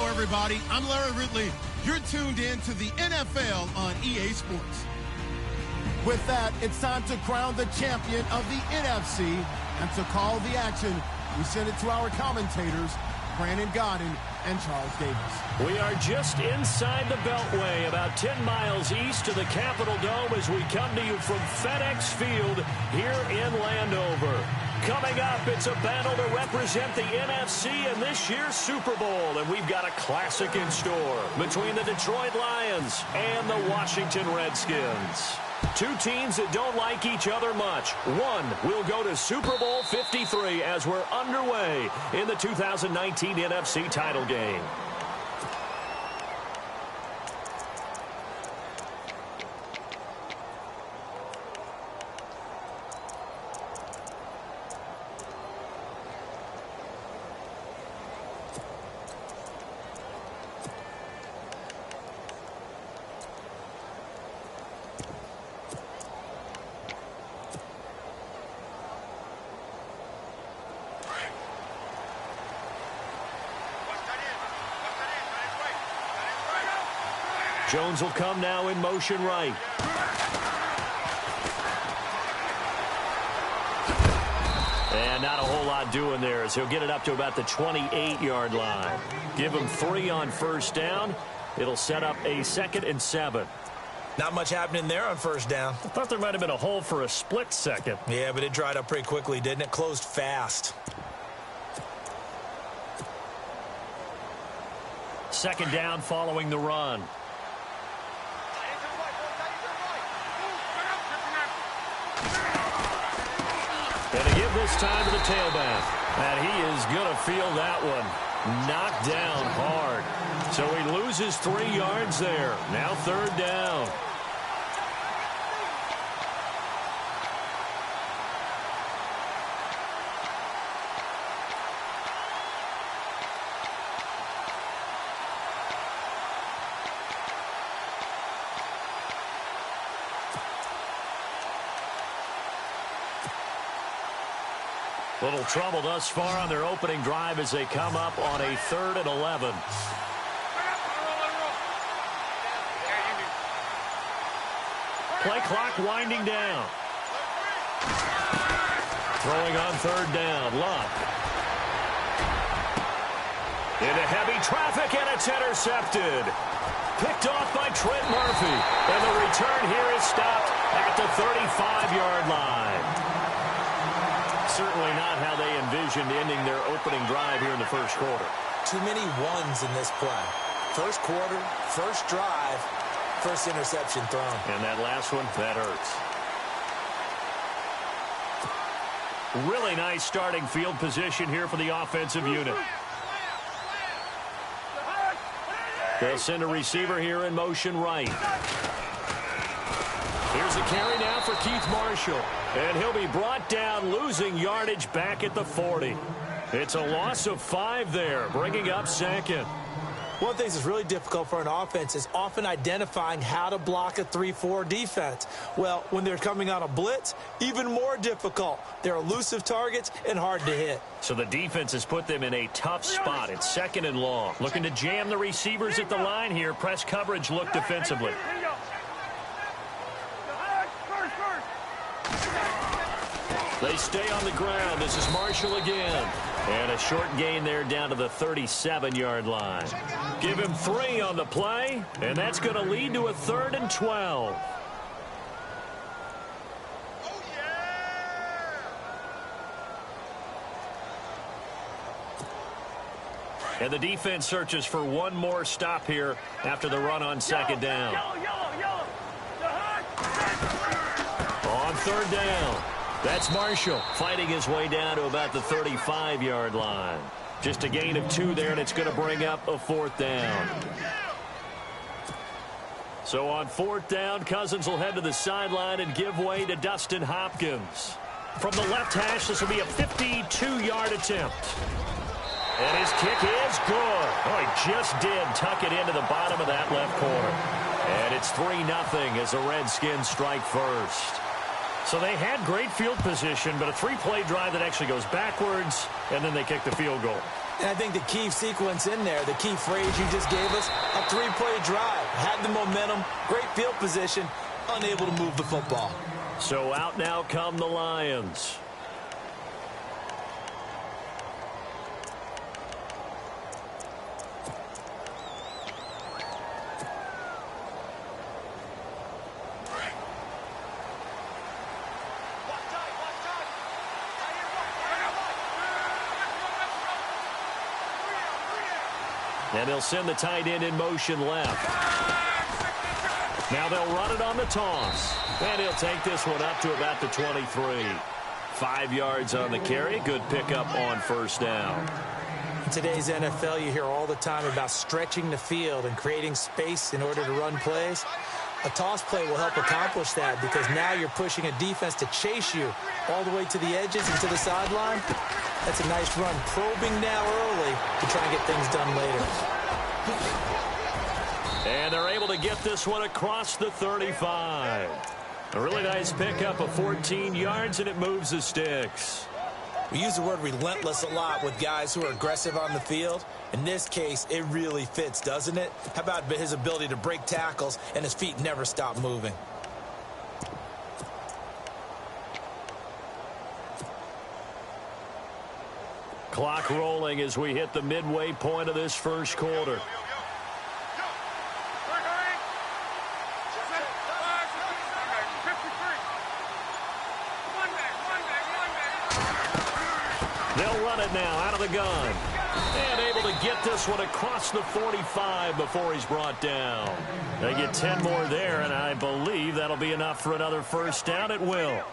everybody. I'm Larry Ridley. You're tuned in to the NFL on EA Sports. With that, it's time to crown the champion of the NFC. And to call the action, we send it to our commentators, Brandon Godden and Charles Davis. We are just inside the Beltway, about 10 miles east of the Capitol Dome as we come to you from FedEx Field here in Landover. Coming up, it's a battle to represent the NFC in this year's Super Bowl, and we've got a classic in store between the Detroit Lions and the Washington Redskins. Two teams that don't like each other much. One will go to Super Bowl 53 as we're underway in the 2019 NFC title game. Jones will come now in motion right. And not a whole lot doing there as he'll get it up to about the 28-yard line. Give him 3 on first down. It'll set up a 2nd and 7. Not much happening there on first down. I thought there might have been a hole for a split second. Yeah, but it dried up pretty quickly, didn't it? Closed fast. 2nd down following the run. And to give this time to the tailback. And he is going to feel that one. Knocked down hard. So he loses 3 yards there. Now 3rd down. Little trouble thus far on their opening drive as they come up on a 3rd and 11. Play clock winding down. Throwing on 3rd down. Luck. Into heavy traffic, and it's intercepted. Picked off by Trent Murphy. And the return here is stopped at the 35-yard line. Certainly not how they envisioned ending their opening drive here in the first quarter. Too many ones in this play. First quarter, first drive, first interception thrown. And that last one, that hurts. Really nice starting field position here for the offensive unit. They'll send a receiver here in motion right. Here's a carry now for Keith Marshall. And he'll be brought down, losing yardage back at the 40. It's a loss of 5 there, bringing up 2nd. One thing that's really difficult for an offense is often identifying how to block a 3-4 defense. Well, when they're coming on a blitz, even more difficult. They're elusive targets and hard to hit. So the defense has put them in a tough spot. It's 2nd and long. Looking to jam the receivers at the line here. Press coverage look defensively. They stay on the ground. This is Marshall again. And a short gain there down to the 37-yard line. Give him 3 on the play, and that's going to lead to a 3rd and 12. And the defense searches for one more stop here after the run on 2nd down. On 3rd down. That's Marshall fighting his way down to about the 35-yard line. Just a gain of 2 there, and it's going to bring up a 4th down. So on 4th down, Cousins will head to the sideline and give way to Dustin Hopkins. From the left hash, this will be a 52-yard attempt. And his kick is good. Oh, he just did tuck it into the bottom of that left corner. And it's 3-0 as the Redskins strike first. So they had great field position, but a 3-play drive that actually goes backwards, and then they kick the field goal. And I think the key sequence in there, the key phrase you just gave us, a 3-play drive. Had the momentum, great field position, unable to move the football. So out now come the Lions. And they'll send the tight end in motion left. Now they'll run it on the toss. And he'll take this one up to about the 23. 5 yards on the carry. Good pickup on first down. In today's NFL, you hear all the time about stretching the field and creating space in order to run plays. A toss play will help accomplish that because now you're pushing a defense to chase you all the way to the edges and to the sideline. That's a nice run, probing now early to try and get things done later. And they're able to get this one across the 35. A really nice pickup of 14 yards, and it moves the sticks. We use the word relentless a lot with guys who are aggressive on the field. In this case, it really fits, doesn't it? How about his ability to break tackles and his feet never stop moving? Clock rolling as we hit the midway point of this first quarter. They'll run it now out of the gun. And able to get this one across the 45 before he's brought down. They get 10 more there, and I believe that'll be enough for another first down. It will.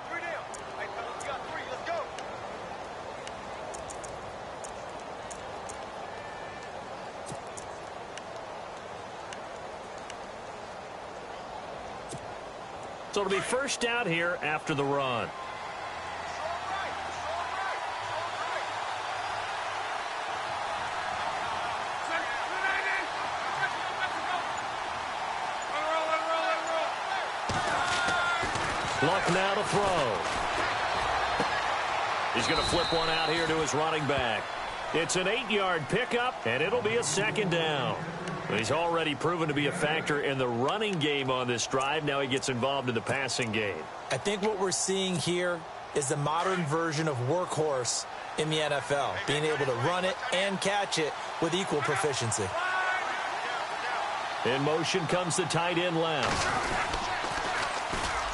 So it'll be first down here after the run. Luck now to throw. He's going to flip one out here to his running back. It's an 8-yard pickup, and it'll be a second down. He's already proven to be a factor in the running game on this drive. Now he gets involved in the passing game. I think what we're seeing here is the modern version of workhorse in the NFL, being able to run it and catch it with equal proficiency. In motion comes the tight end left.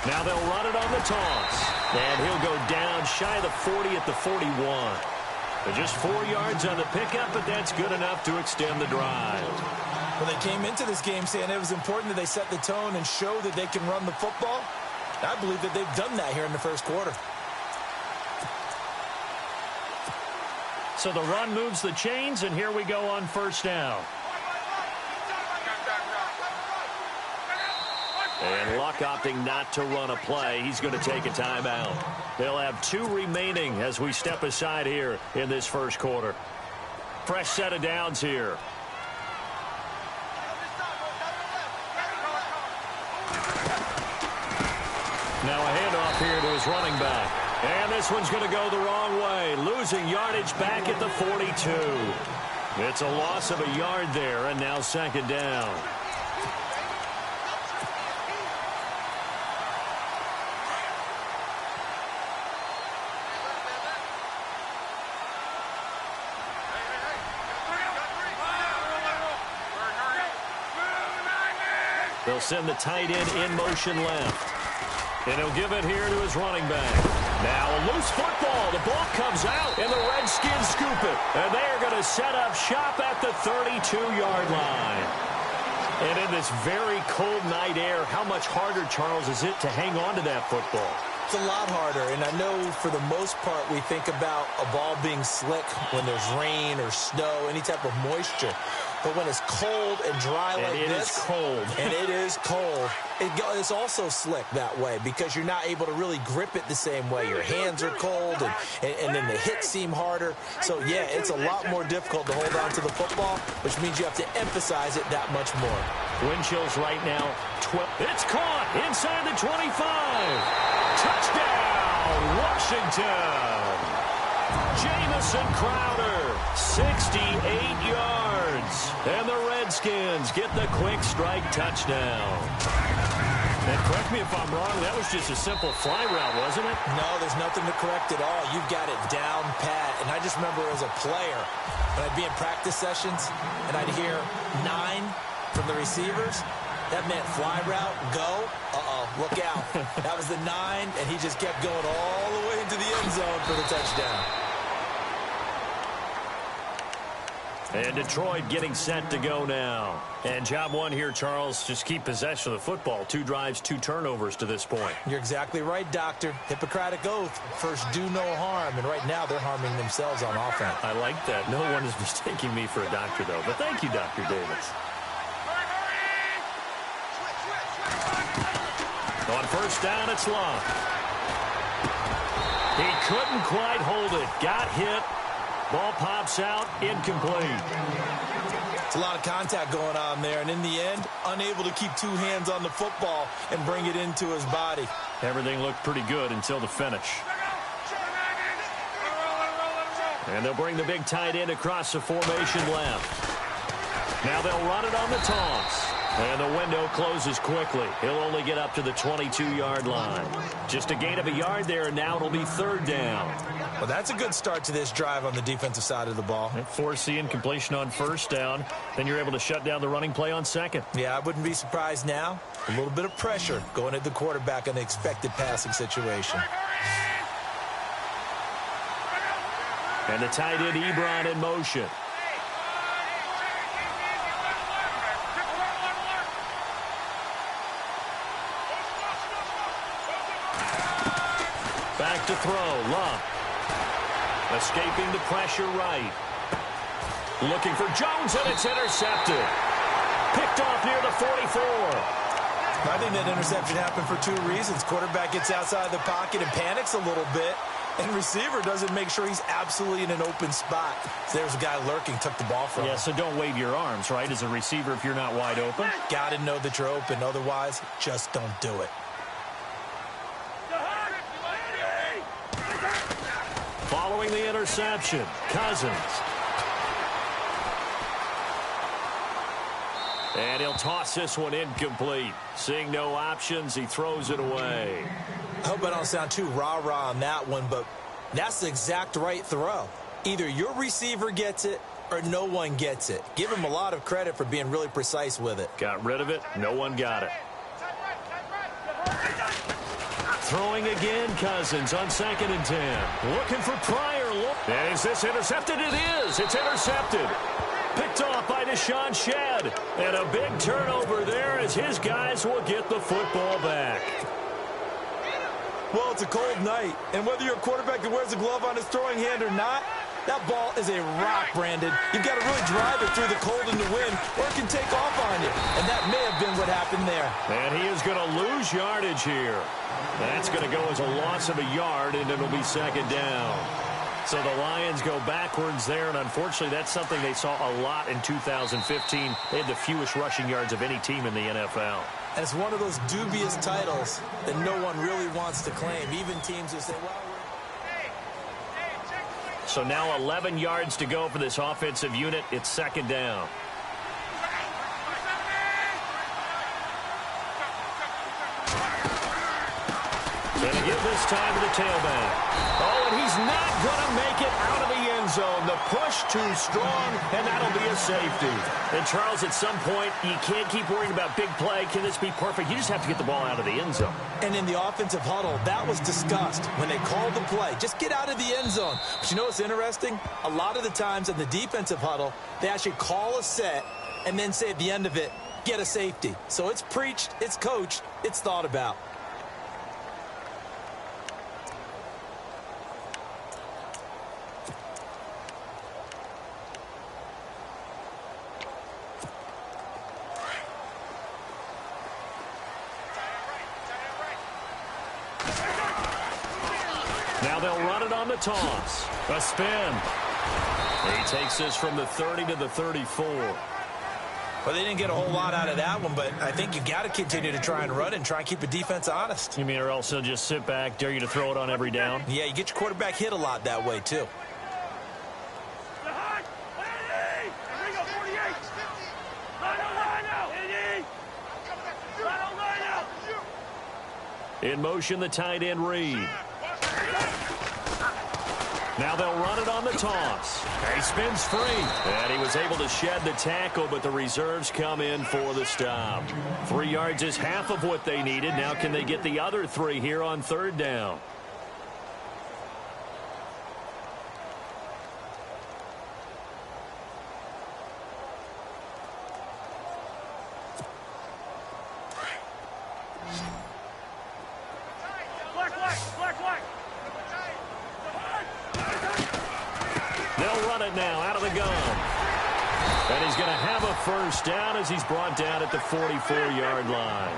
Now they'll run it on the toss. And he'll go down shy of the 40 at the 41. But just 4 yards on the pickup, but that's good enough to extend the drive. Well, they came into this game saying it was important that they set the tone and show that they can run the football. I believe that they've done that here in the first quarter. So the run moves the chains, and here we go on first down. And Luck opting not to run a play. He's going to take a timeout. They'll have 2 remaining as we step aside here in this first quarter. Fresh set of downs here. Now a handoff here to his running back. And this one's going to go the wrong way. Losing yardage back at the 42. It's a loss of a yard there, and now second down. They'll send the tight end in motion left. And he'll give it here to his running back. Now a loose football. The ball comes out, and the Redskins scoop it. And they are going to set up shop at the 32-yard line. And in this very cold night air, how much harder, Charles, is it to hang on to that football? It's a lot harder, and I know for the most part we think about a ball being slick when there's rain or snow, any type of moisture. But when it's cold and dry like this, it is cold. And it is cold, it's also slick that way because you're not able to really grip it the same way. Your hands are cold, and then the hits seem harder. So, yeah, it's a lot more difficult to hold on to the football, which means you have to emphasize it that much more. Wind chills right now. It's caught inside the 25. Touchdown, Washington. Jamison Crowder, 68 yards. And the Redskins get the quick strike touchdown. And correct me if I'm wrong, that was just a simple fly route, wasn't it? No, there's nothing to correct at all. You've got it down pat. And I just remember as a player, when I'd be in practice sessions and I'd hear 9 from the receivers, that meant fly route, go, look out. That was the 9, and he just kept going all the way into the end zone for the touchdown. And Detroit getting set to go now. And job one here, Charles, just keep possession of the football. 2 drives, 2 turnovers to this point. You're exactly right, Doctor. Hippocratic oath. First, do no harm. And right now, they're harming themselves on offense. I like that. No one is mistaking me for a doctor, though. But thank you, Dr. Davis. On first down, it's Love. He couldn't quite hold it. Got hit. Ball pops out, incomplete. It's a lot of contact going on there, and in the end, unable to keep 2 hands on the football and bring it into his body. Everything looked pretty good until the finish. And they'll bring the big tight end across the formation left. Now they'll run it on the toss. And the window closes quickly. He'll only get up to the 22-yard line. Just a gain of a yard there, and now it'll be 3rd down. Well, that's a good start to this drive on the defensive side of the ball. Force the incompletion on first down. Then you're able to shut down the running play on second. Yeah, I wouldn't be surprised now. A little bit of pressure going at the quarterback on the expected passing situation. And the tight end, Ebron, in motion. Back to throw, Love. Escaping the pressure right. Looking for Jones, and it's intercepted. Picked off near the 44. I think that interception happened for 2 reasons. Quarterback gets outside the pocket and panics a little bit, and receiver doesn't make sure he's absolutely in an open spot. So there's a guy lurking, took the ball from him. Yeah, so don't wave your arms, right, as a receiver if you're not wide open. Got to know that you're open. Otherwise, just don't do it. Following the interception, Cousins. And he'll toss this one incomplete. Seeing no options, he throws it away. I hope I don't sound too rah-rah on that one, but that's the exact right throw. Either your receiver gets it or no one gets it. Give him a lot of credit for being really precise with it. Got rid of it. No one got it. Throwing again, Cousins on 2nd and 10. Looking for Pryor. And is this intercepted? It is. It's intercepted. Picked off by Deshaun Shedd. And a big turnover there as his guys will get the football back. Well, it's a cold night, and whether you're a quarterback that wears a glove on his throwing hand or not, that ball is a rock, Brandon. You've got to really drive it through the cold and the wind, or it can take off on you. And that may have been what happened there. And he is going to lose yardage here. That's going to go as a loss of a yard, and it'll be 2nd down. So the Lions go backwards there, and unfortunately that's something they saw a lot in 2015. They had the fewest rushing yards of any team in the NFL. And it's one of those dubious titles that no one really wants to claim, even teams who say, well, so now 11 yards to go for this offensive unit. It's 2nd down. And again this time to the tailback. Oh, and he's not going to make it out of the end zone. The push too strong, and that'll be a safety. And, Charles, at some point, you can't keep worrying about big play. Can this be perfect? You just have to get the ball out of the end zone. And in the offensive huddle, that was discussed when they called the play. Just get out of the end zone. But you know what's interesting? A lot of the times in the defensive huddle, they actually call a set and then say at the end of it, get a safety. So it's preached, it's coached, it's thought about. Now they'll run it on the toss. A spin. He takes this from the 30 to the 34. Well, they didn't get a whole lot out of that one, but I think you got to continue to try and run and try and keep the defense honest. You mean or else they'll just sit back, dare you to throw it on every down? Yeah, you get your quarterback hit a lot that way, too. In motion, the tight end Reed. Now they'll run it on the toss. He spins free. And he was able to shed the tackle, but the reserves come in for the stop. 3 yards is half of what they needed. Now can they get the other 3 here on third down? They'll run it now out of the gun. And he's going to have a first down as he's brought down at the 44-yard line.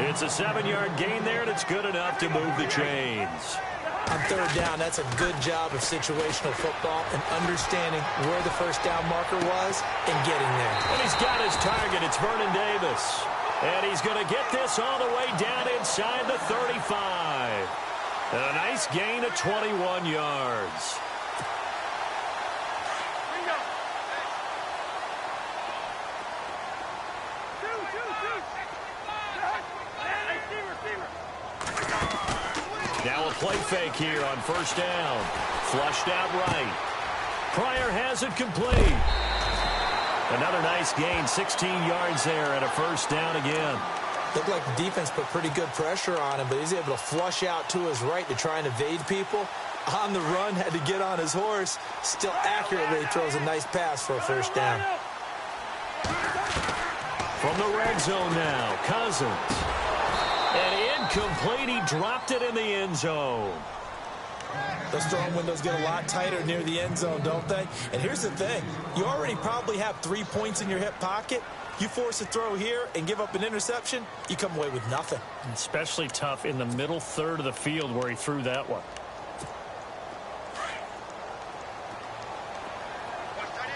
It's a 7-yard gain there, and it's good enough to move the chains. On third down, that's a good job of situational football and understanding where the first down marker was and getting there. And he's got his target. It's Vernon Davis. And he's going to get this all the way down inside the 35. And a nice gain of 21 yards. Now a play fake here on first down. Flushed out right. Pryor has it complete. Another nice gain, 16 yards there and a first down again. Looked like the defense put pretty good pressure on him, but he's able to flush out to his right to try and evade people. On the run, had to get on his horse. Still accurately throws a nice pass for a first down. From the red zone now, Cousins. And incomplete, he dropped it in the end zone. Those throwing windows get a lot tighter near the end zone, don't they? And here's the thing. You already probably have 3 points in your hip pocket. You force a throw here and give up an interception, you come away with nothing. Especially tough in the middle third of the field where he threw that one.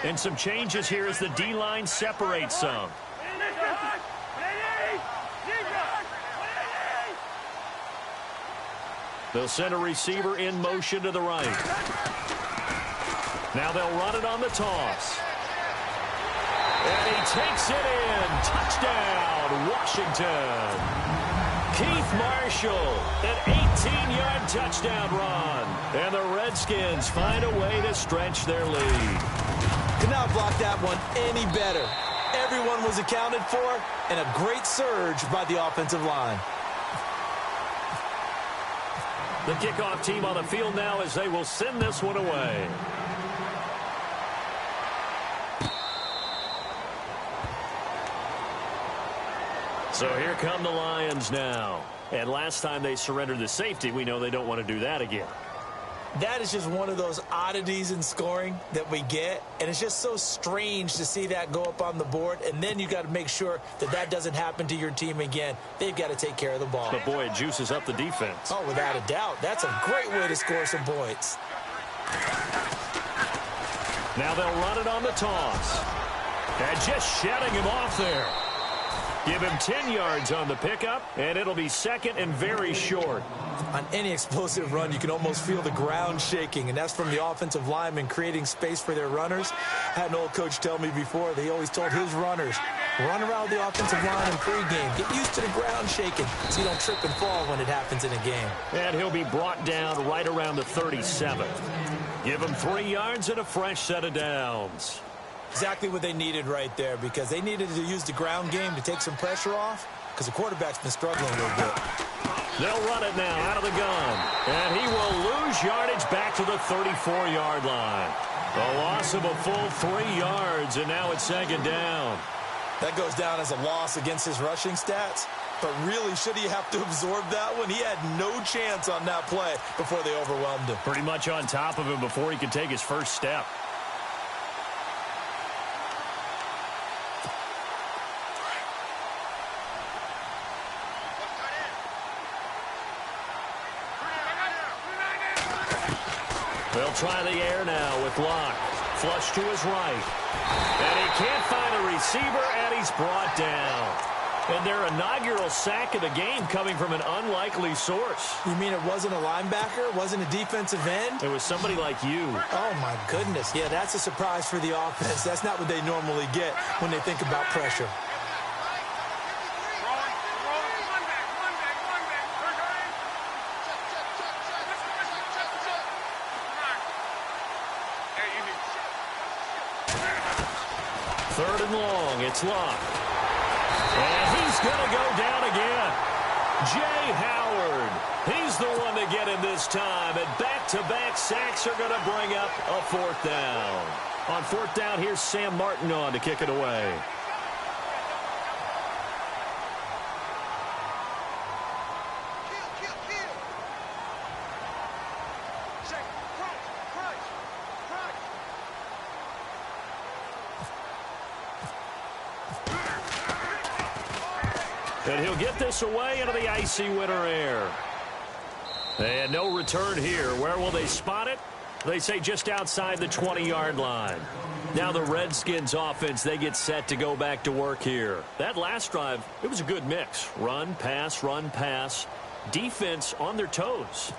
And some changes here as the D-line separates some. They'll send a receiver in motion to the right. Now they'll run it on the toss. And he takes it in. Touchdown, Washington. Keith Marshall, an 18-yard touchdown run. And the Redskins find a way to stretch their lead. Could not block that one any better. Everyone was accounted for, and a great surge by the offensive line. The kickoff team on the field now as they will send this one away. So here come the Lions now. And last time they surrendered the safety, we know they don't want to do that again. That is just one of those oddities in scoring that we get, and it's just so strange to see that go up on the board, and then you got to make sure that that doesn't happen to your team again. They've got to take care of the ball. But boy, it juices up the defense. Oh, without a doubt. That's a great way to score some points. Now they'll run it on the toss. And just shutting him off there. Give him 10 yards on the pickup, and it'll be second and very short. On any explosive run, you can almost feel the ground shaking, and that's from the offensive linemen creating space for their runners. I had an old coach tell me before, they always told his runners, run around the offensive line in pregame. Get used to the ground shaking so you don't trip and fall when it happens in a game. And he'll be brought down right around the 37. Give him 3 yards and a fresh set of downs. Exactly what they needed right there, because they needed to use the ground game to take some pressure off, because the quarterback's been struggling a little bit. They'll run it now out of the gun. And he will lose yardage back to the 34-yard line. A loss of a full 3 yards, and now it's second down. That goes down as a loss against his rushing stats. But really, should he have to absorb that one? He had no chance on that play before they overwhelmed him. Pretty much on top of him before he could take his first step. They'll try the air now with Locke. Flush to his right. And he can't find a receiver, and he's brought down. And their inaugural sack of the game coming from an unlikely source. You mean it wasn't a linebacker? It wasn't a defensive end? It was somebody like you. Oh, my goodness. Yeah, that's a surprise for the offense. That's not what they normally get when they think about pressure. and long. It's locked. And he's going to go down again. Jay Howard. He's the one to get him this time. And back-to-back sacks are going to bring up a fourth down. On fourth down, here's Sam Martin on to kick it away. And he'll get this away into the icy winter air. And no return here. Where will they spot it? They say just outside the 20-yard line. Now the Redskins offense, they get set to go back to work here. That last drive, it was a good mix. Run, pass, defense on their toes.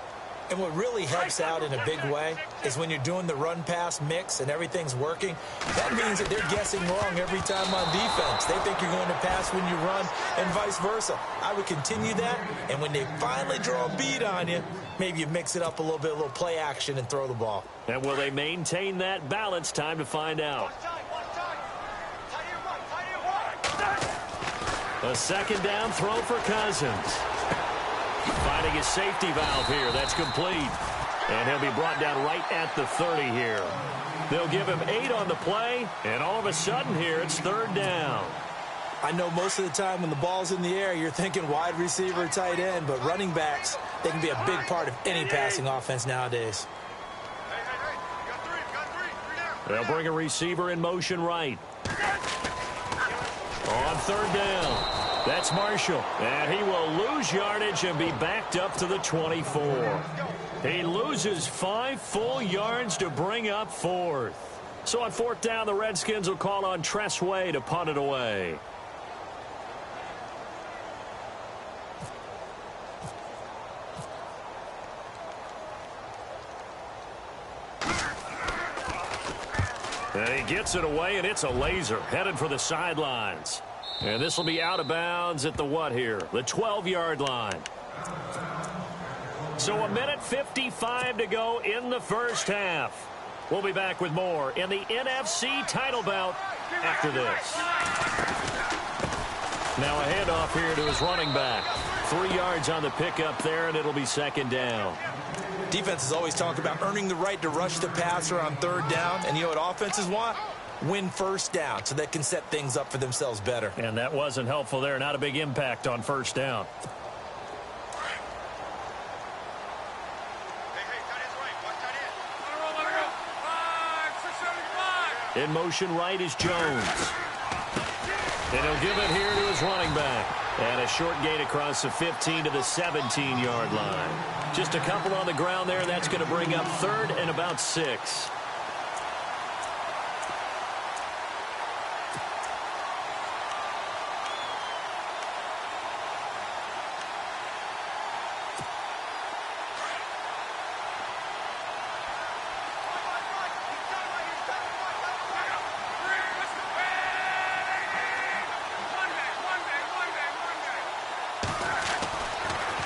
And what really helps out in a big way is when you're doing the run-pass mix and everything's working, that means that they're guessing wrong every time on defense. They think you're going to pass when you run and vice versa. I would continue that, and when they finally draw a beat on you, maybe you mix it up a little bit, a little play action, and throw the ball. And will they maintain that balance? Time to find out. A second down throw for Cousins. Finding his safety valve here. That's complete. And he'll be brought down right at the 30 here. They'll give him 8 on the play, and all of a sudden here, it's third down. I know most of the time when the ball's in the air, you're thinking wide receiver, tight end, but running backs, they can be a big part of any passing offense nowadays. They'll bring a receiver in motion right. On third down. That's Marshall, and he will lose yardage and be backed up to the 24. He loses 5 full yards to bring up fourth. So on fourth down, the Redskins will call on Tress Way to punt it away. And he gets it away, and it's a laser headed for the sidelines. And this will be out of bounds at the what here? The 12-yard line. So a minute 55 to go in the first half. We'll be back with more in the NFC title bout after this. Now a handoff here to his running back. 3 yards on the pickup there, and it'll be second down. Defenses always talk about earning the right to rush the passer on third down. And you know what offenses want? Win first down so they can set things up for themselves better. And that wasn't helpful there. Not a big impact on first down. In motion right is Jones. And he'll give it here to his running back. And a short gain across the 15 to the 17-yard line. Just a couple on the ground there. That's going to bring up third and about 6.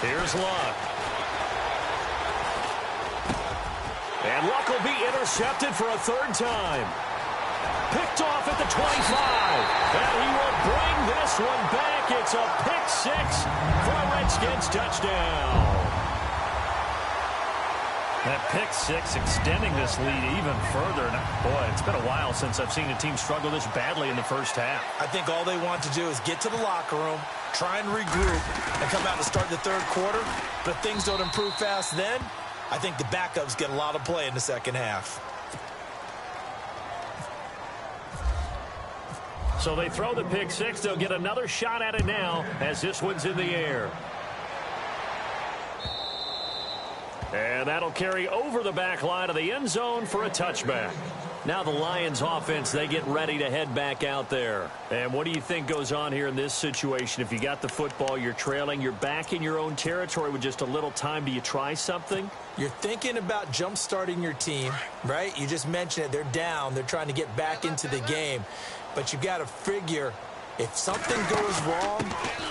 Here's Luck. And Luck will be intercepted for a third time. Picked off at the 25. And he will bring this one back. It's a pick 6 for a Redskins touchdown. That pick 6 extending this lead even further. And boy, it's been a while since I've seen a team struggle this badly in the first half. I think all they want to do is get to the locker room, try and regroup, and come out to start the third quarter. But if things don't improve fast then, I think the backups get a lot of play in the second half. So they throw the pick 6. They'll get another shot at it now as this one's in the air. And that'll carry over the back line of the end zone for a touchback. Now the Lions offense, they get ready to head back out there. And what do you think goes on here in this situation? If you got the football, you're trailing, you're back in your own territory with just a little time. Do you try something? You're thinking about jump-starting your team, right? You just mentioned it. They're down. They're trying to get back into the game. But you got to figure if something goes wrong,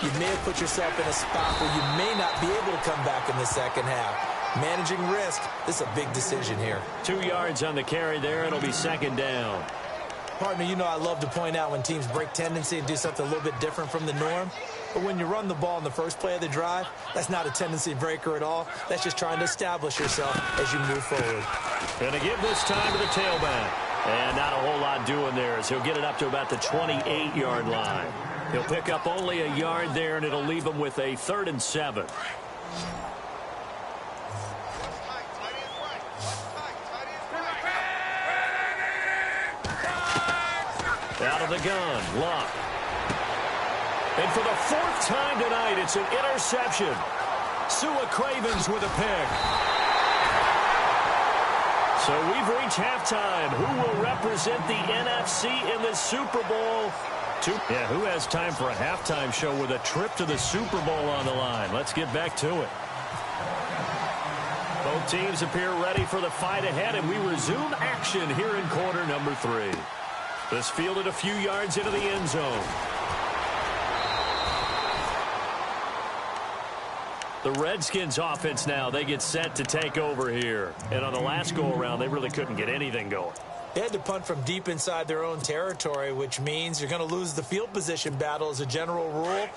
you may have put yourself in a spot where you may not be able to come back in the second half. Managing risk, this is a big decision here. 2 yards on the carry there. It'll be second down. Partner, you know I love to point out when teams break tendency and do something a little bit different from the norm. But when you run the ball in the first play of the drive, that's not a tendency breaker at all. That's just trying to establish yourself as you move forward. Going to give this time to the tailback. And not a whole lot doing there as he'll get it up to about the 28-yard line. He'll pick up only a yard there, and it'll leave him with a 3rd and 7. Out of the gun, Luck. And for the 4th time tonight, it's an interception. Sua Cravens with a pick. So we've reached halftime. Who will represent the NFC in the Super Bowl? Yeah, who has time for a halftime show with a trip to the Super Bowl on the line? Let's get back to it. Both teams appear ready for the fight ahead, and we resume action here in quarter number 3. This fielded a few yards into the end zone. The Redskins offense now, they get set to take over here. And on the last go-around, they really couldn't get anything going. They had to punt from deep inside their own territory, which means you're going to lose the field position battle as a general rule.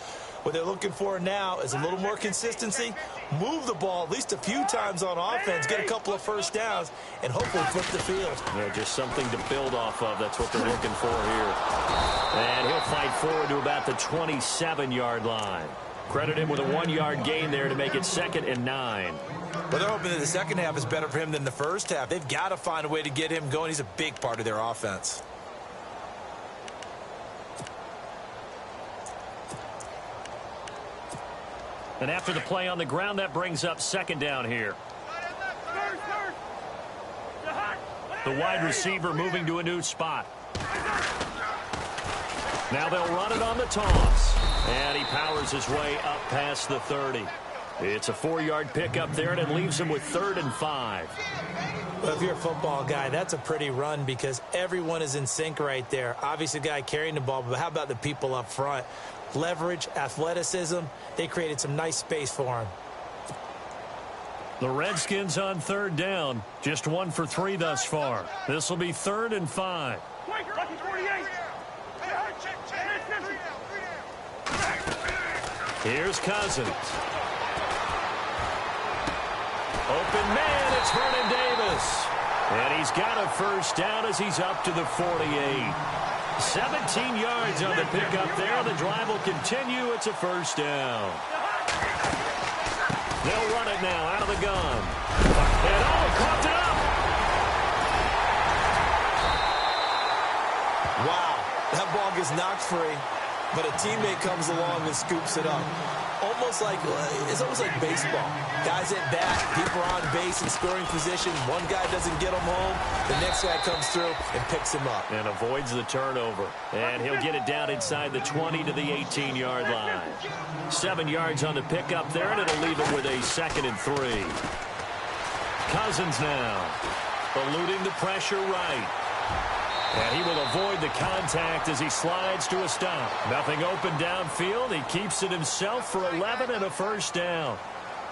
What they're looking for now is a little more consistency, move the ball at least a few times on offense, get a couple of first downs, and hopefully flip the field. Yeah, just something to build off of. That's what they're looking for here. And he'll fight forward to about the 27-yard line. Credit him with a 1-yard gain there to make it 2nd and 9. But they're hoping that the second half is better for him than the first half. They've got to find a way to get him going. He's a big part of their offense. And after the play on the ground, that brings up 2nd down here. The wide receiver moving to a new spot. Now they'll run it on the toss. And he powers his way up past the 30. It's a 4-yard pickup there, and it leaves him with 3rd and 5. Well, if you're a football guy, that's a pretty run because everyone is in sync right there. Obviously, the guy carrying the ball, but how about the people up front? Leverage, athleticism, they created some nice space for him. The Redskins on 3rd down. Just 1 for 3 thus far. This will be 3rd and 5. Here's Cousins. Open man, it's Vernon Davis. And he's got a first down as he's up to the 48. 17 yards on the pickup there. The drive will continue. It's a first down. They'll run it now out of the gun. And coughed it up. Wow, that ball gets knocked free, but a teammate comes along and scoops it up. It's almost like baseball. Guys at bat, people are on base in scoring position. One guy doesn't get him home. The next guy comes through and picks him up. And avoids the turnover. And he'll get it down inside the 20 to the 18-yard line. 7 yards on the pickup there, and it'll leave him with a 2nd and 3. Cousins now, eluding the pressure right. And he will avoid the contact as he slides to a stop. Nothing open downfield. He keeps it himself for 11 and a first down.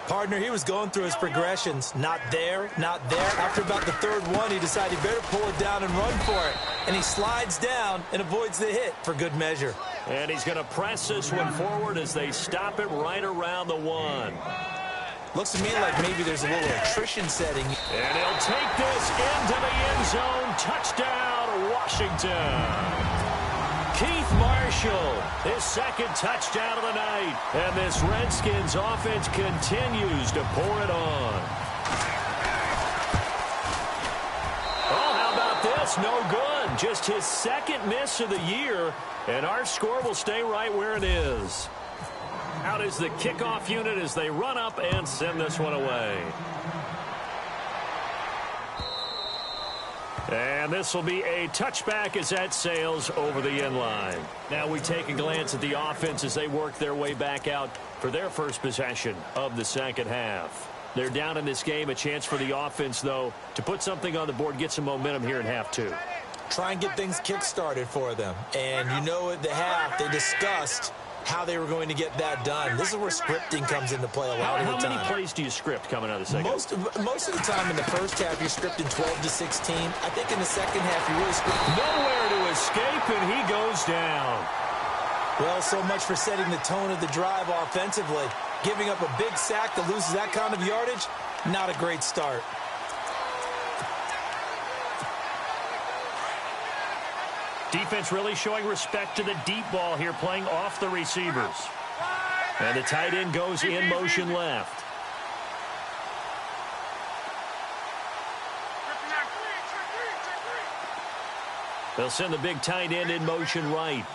Partner, he was going through his progressions. Not there, not there. After about the 3rd one, he decided he better pull it down and run for it. And he slides down and avoids the hit for good measure. And he's going to press this one forward as they stop it right around the 1. Looks to me like maybe there's a little attrition setting. And he'll take this into the end zone. Touchdown, Washington. Keith Marshall, his 2nd touchdown of the night. And this Redskins offense continues to pour it on. Oh, how about this? No good. Just his 2nd miss of the year. And our score will stay right where it is. Out is the kickoff unit as they run up and send this one away. And this will be a touchback as that sails over the end line. Now we take a glance at the offense as they work their way back out for their first possession of the second half. They're down in this game. A chance for the offense, though, to put something on the board, get some momentum here in half 2. Try and get things kick-started for them. And you know at the half, they discussed how they were going to get that done. This is where scripting comes into play a lot of the time. How many plays do you script coming out of the second? Most of the time in the first half, you're scripting 12 to 16. I think in the second half, you really script. Nowhere to escape, and he goes down. Well, so much for setting the tone of the drive offensively. Giving up a big sack that loses that kind of yardage, not a great start. Defense really showing respect to the deep ball here, playing off the receivers. And the tight end goes in motion left. They'll send the big tight end in motion right.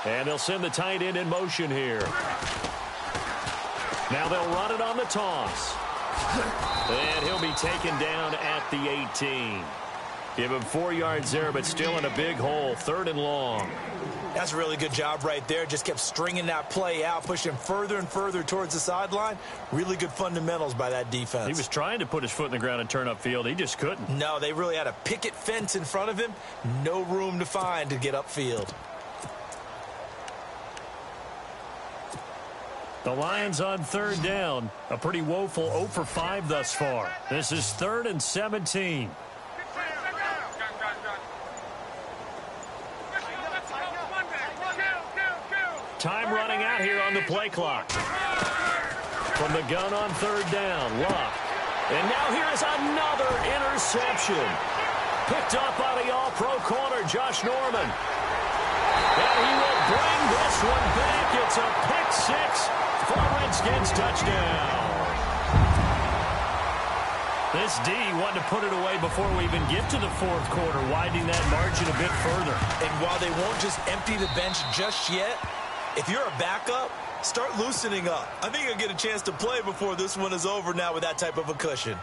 And they'll send the tight end in motion here. Now they'll run it on the toss. And he'll be taken down at the 18. Give him 4 yards there, but still in a big hole. 3rd and long. That's a really good job right there. Just kept stringing that play out, pushing further and further towards the sideline. Really good fundamentals by that defense. He was trying to put his foot in the ground and turn upfield. He just couldn't. No, they really had a picket fence in front of him. No room to find to get upfield. The Lions on 3rd down. A pretty woeful 0 for 5 thus far. This is 3rd and 17. Time running out here on the play clock. From the gun on 3rd down, Luck. And now here is another interception. Picked up by the all-pro corner, Josh Norman. And he will bring this one back. It's a pick 6 for a Redskins touchdown. This D wanted to put it away before we even get to the 4th quarter, widening that margin a bit further. And while they won't just empty the bench just yet, if you're a backup, start loosening up. I think you'll get a chance to play before this one is over now with that type of a cushion.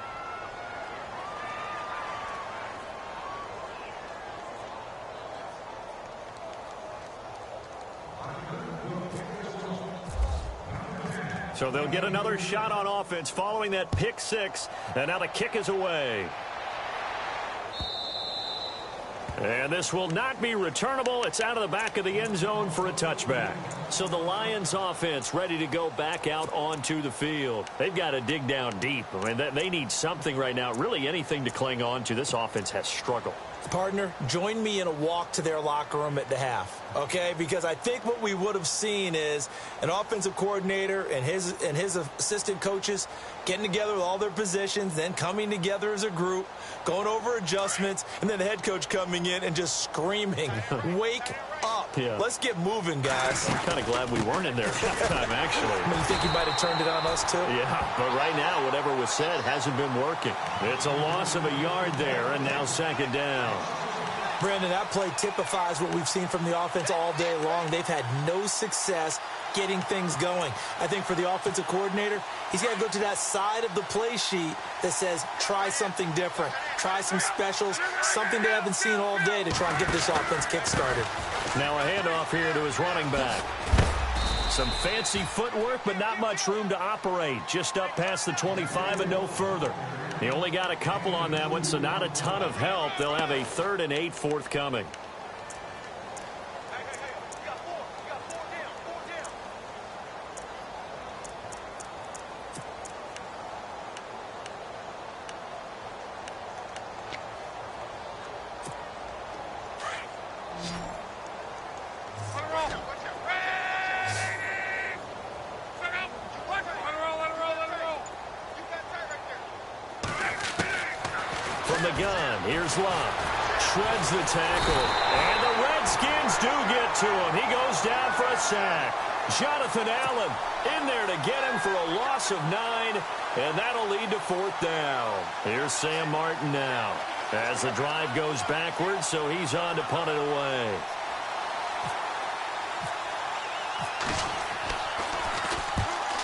So they'll get another shot on offense following that pick 6. And now the kick is away. And this will not be returnable. It's out of the back of the end zone for a touchback. So the Lions offense ready to go back out onto the field. They've got to dig down deep. I mean, they need something right now, really anything to cling on to. This offense has struggled. Partner, join me in a walk to their locker room at the half, okay? Because I think what we would have seen is an offensive coordinator and his assistant coaches getting together with all their positions, then coming together as a group, going over adjustments, and then the head coach coming in and just screaming, wake up. Yeah. Let's get moving, guys. I'm kind of glad we weren't in there halftime, actually. I mean, you think you might have turned it on us, too? Yeah, but right now, whatever was said hasn't been working. It's a loss of a yard there, and now 2nd down. Brandon, that play typifies what we've seen from the offense all day long. They've had no success getting things going. I think for the offensive coordinator, he's got to go to that side of the play sheet that says, try something different. Try some specials, something they haven't seen all day to try and get this offense kick-started. Now a handoff here to his running back. Some fancy footwork, but not much room to operate. Just up past the 25 and no further. He only got a couple on that one, so not a ton of help. They'll have a 3rd and 8 forthcoming. From the gun, here's Luck. Shreds the tackle. And the Redskins do get to him. He goes down for a sack. Jonathan Allen in there to get him for a loss of 9. And that'll lead to 4th down. Here's Sam Martin now. As the drive goes backwards, so he's on to punt it away.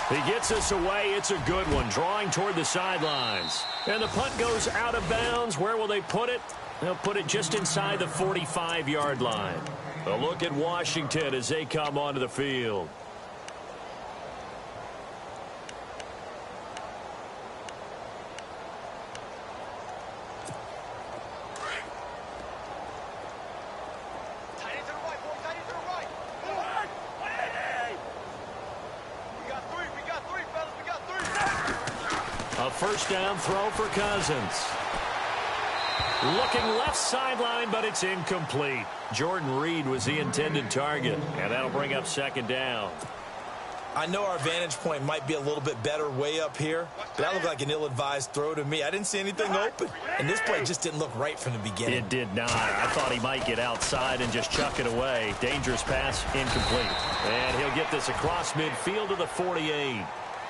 He gets us away. It's a good one, drawing toward the sidelines. And the punt goes out of bounds. Where will they put it? They'll put it just inside the 45-yard line. A look at Washington as they come onto the field. first down throw for Cousins. Looking left sideline, but it's incomplete. Jordan Reed was the intended target, and that'll bring up second down. I know our vantage point might be a little bit better way up here, but that looked like an ill-advised throw to me. I didn't see anything open, and this play just didn't look right from the beginning. It did not. I thought he might get outside and just chuck it away. Dangerous pass, incomplete. And he'll get this across midfield to the 48.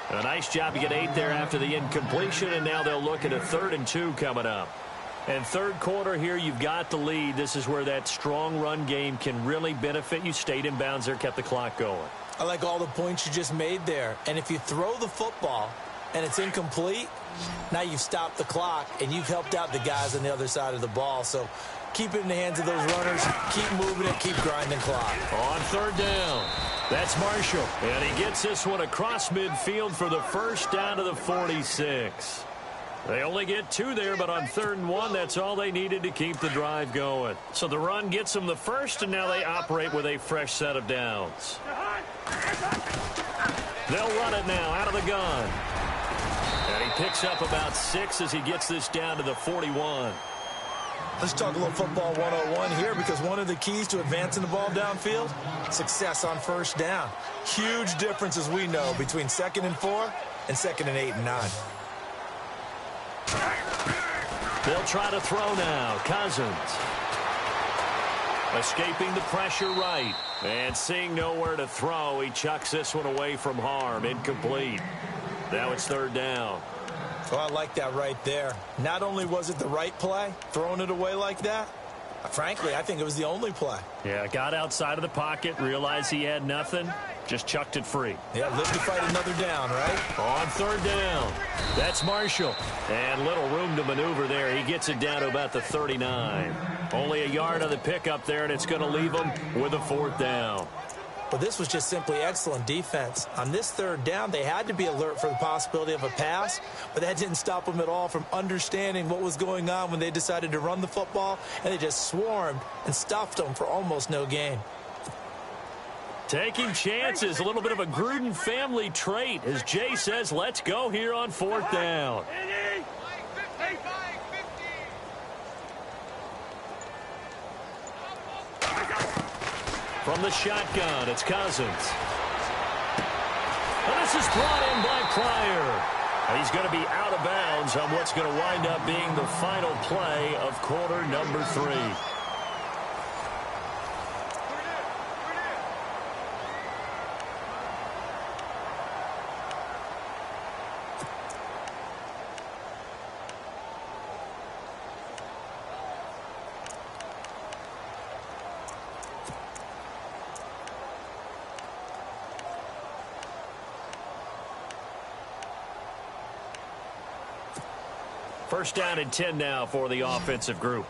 A nice job to get 8 there after the incompletion, and now they'll look at a 3rd and 2 coming up. And third quarter here, you've got the lead. This is where that strong run game can really benefit you. Stayed in bounds there, kept the clock going. I like all the points you just made there. And if you throw the football and it's incomplete, now you've stopped the clock and you've helped out the guys on the other side of the ball. So keep it in the hands of those runners. Keep moving it. Keep grinding clock. On 3rd down, that's Marshall. And he gets this one across midfield for the first down to the 46. They only get 2 there, but on 3rd and 1, that's all they needed to keep the drive going. So the run gets them the first, and now they operate with a fresh set of downs. They'll run it now out of the gun. And he picks up about 6 as he gets this down to the 41. Let's talk a little football 101 here, because one of the keys to advancing the ball downfield, success on first down. Huge difference, as we know, between 2nd and 4 and 2nd and 8 and 9. They'll try to throw now. Cousins. Escaping the pressure right. And seeing nowhere to throw, he chucks this one away from harm. Incomplete. Now it's 3rd down. Well, I like that right there. Not only was it the right play, throwing it away like that, frankly, I think it was the only play. Yeah, got outside of the pocket, realized he had nothing, just chucked it free. Yeah, live to fight another down, right? On 3rd down, that's Marshall. And little room to maneuver there. He gets it down to about the 39. Only a yard on the pickup there, and it's going to leave him with a 4th down. Well, this was just simply excellent defense. On this 3rd down, they had to be alert for the possibility of a pass, but that didn't stop them at all from understanding what was going on when they decided to run the football, and they just swarmed and stuffed them for almost no gain. Taking chances, a little bit of a Gruden family trait, as Jay says, let's go here on 4th down. From the shotgun, it's Cousins. And this is brought in by Pryor. And he's going to be out of bounds on what's going to wind up being the final play of quarter number 3. First down and 10 now for the offensive group.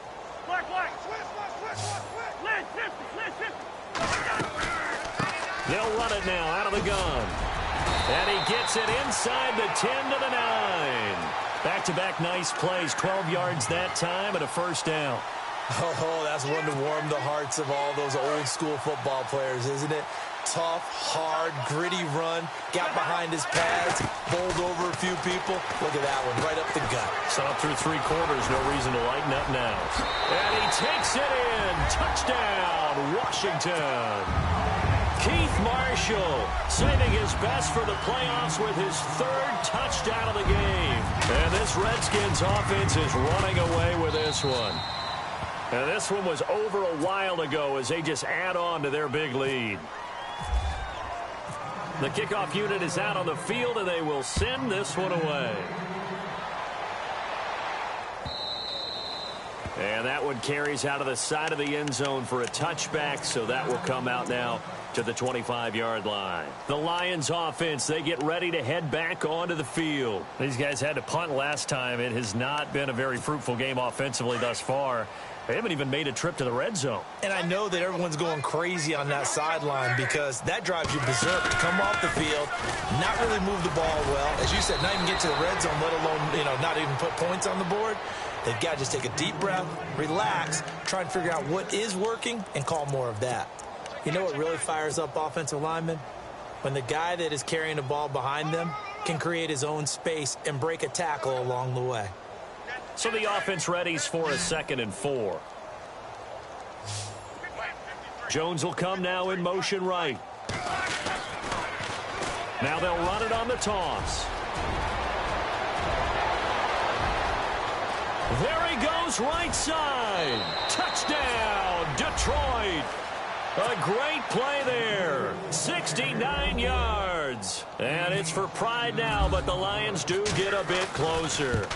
They'll run it now out of the gun. And he gets it inside the 10 to the 9. Back-to-back nice plays, 12 yards that time and a first down. Oh, that's one to warm the hearts of all those old-school football players, isn't it? Tough, hard, gritty run, got behind his pads, bowled over a few people. Look at that one, right up the gut. Saw through 3 quarters, no reason to lighten up now. And he takes it in. Touchdown, Washington. Keith Marshall saving his best for the playoffs with his 3rd touchdown of the game. And this Redskins offense is running away with this one. And this one was over a while ago as they just add on to their big lead. The kickoff unit is out on the field, and they will send this one away. And that one carries out of the side of the end zone for a touchback, so that will come out now to the 25-yard line. The Lions offense, they get ready to head back onto the field. These guys had to punt last time. It has not been a very fruitful game offensively thus far. They haven't even made a trip to the red zone. And I know that everyone's going crazy on that sideline because that drives you berserk to come off the field, not really move the ball well. As you said, not even get to the red zone, let alone, not even put points on the board. They've got to just take a deep breath, relax, try and figure out what is working, and call more of that. You know what really fires up offensive linemen? When the guy that is carrying the ball behind them can create his own space and break a tackle along the way. So the offense readies for a 2nd and 4. Jones will come now in motion right. Now they'll run it on the toss. There he goes, right side. Touchdown, Detroit. A great play there. 69 yards. And it's for pride now, but the Lions do get a bit closer.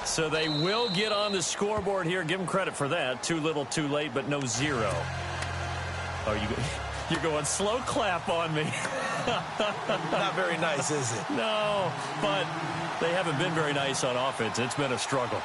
So they will get on the scoreboard here. Give them credit for that. Too little, too late, but no 0. You're going slow clap on me. Not very nice, is it? No, but they haven't been very nice on offense. It's been a struggle.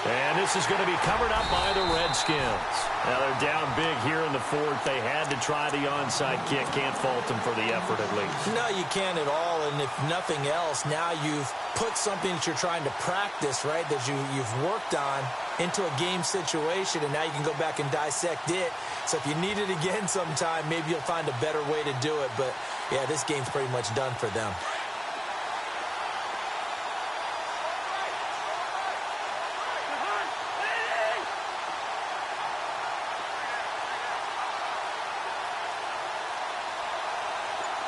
And this is going to be covered up by the Redskins. Now they're down big here in the 4th. They had to try the onside kick. Can't fault them for the effort at least. No, you can't at all. And if nothing else, now you've put something that you're trying to practice, right, that you've worked on into a game situation, and now you can go back and dissect it. So if you need it again sometime, maybe you'll find a better way to do it. But, yeah, this game's pretty much done for them.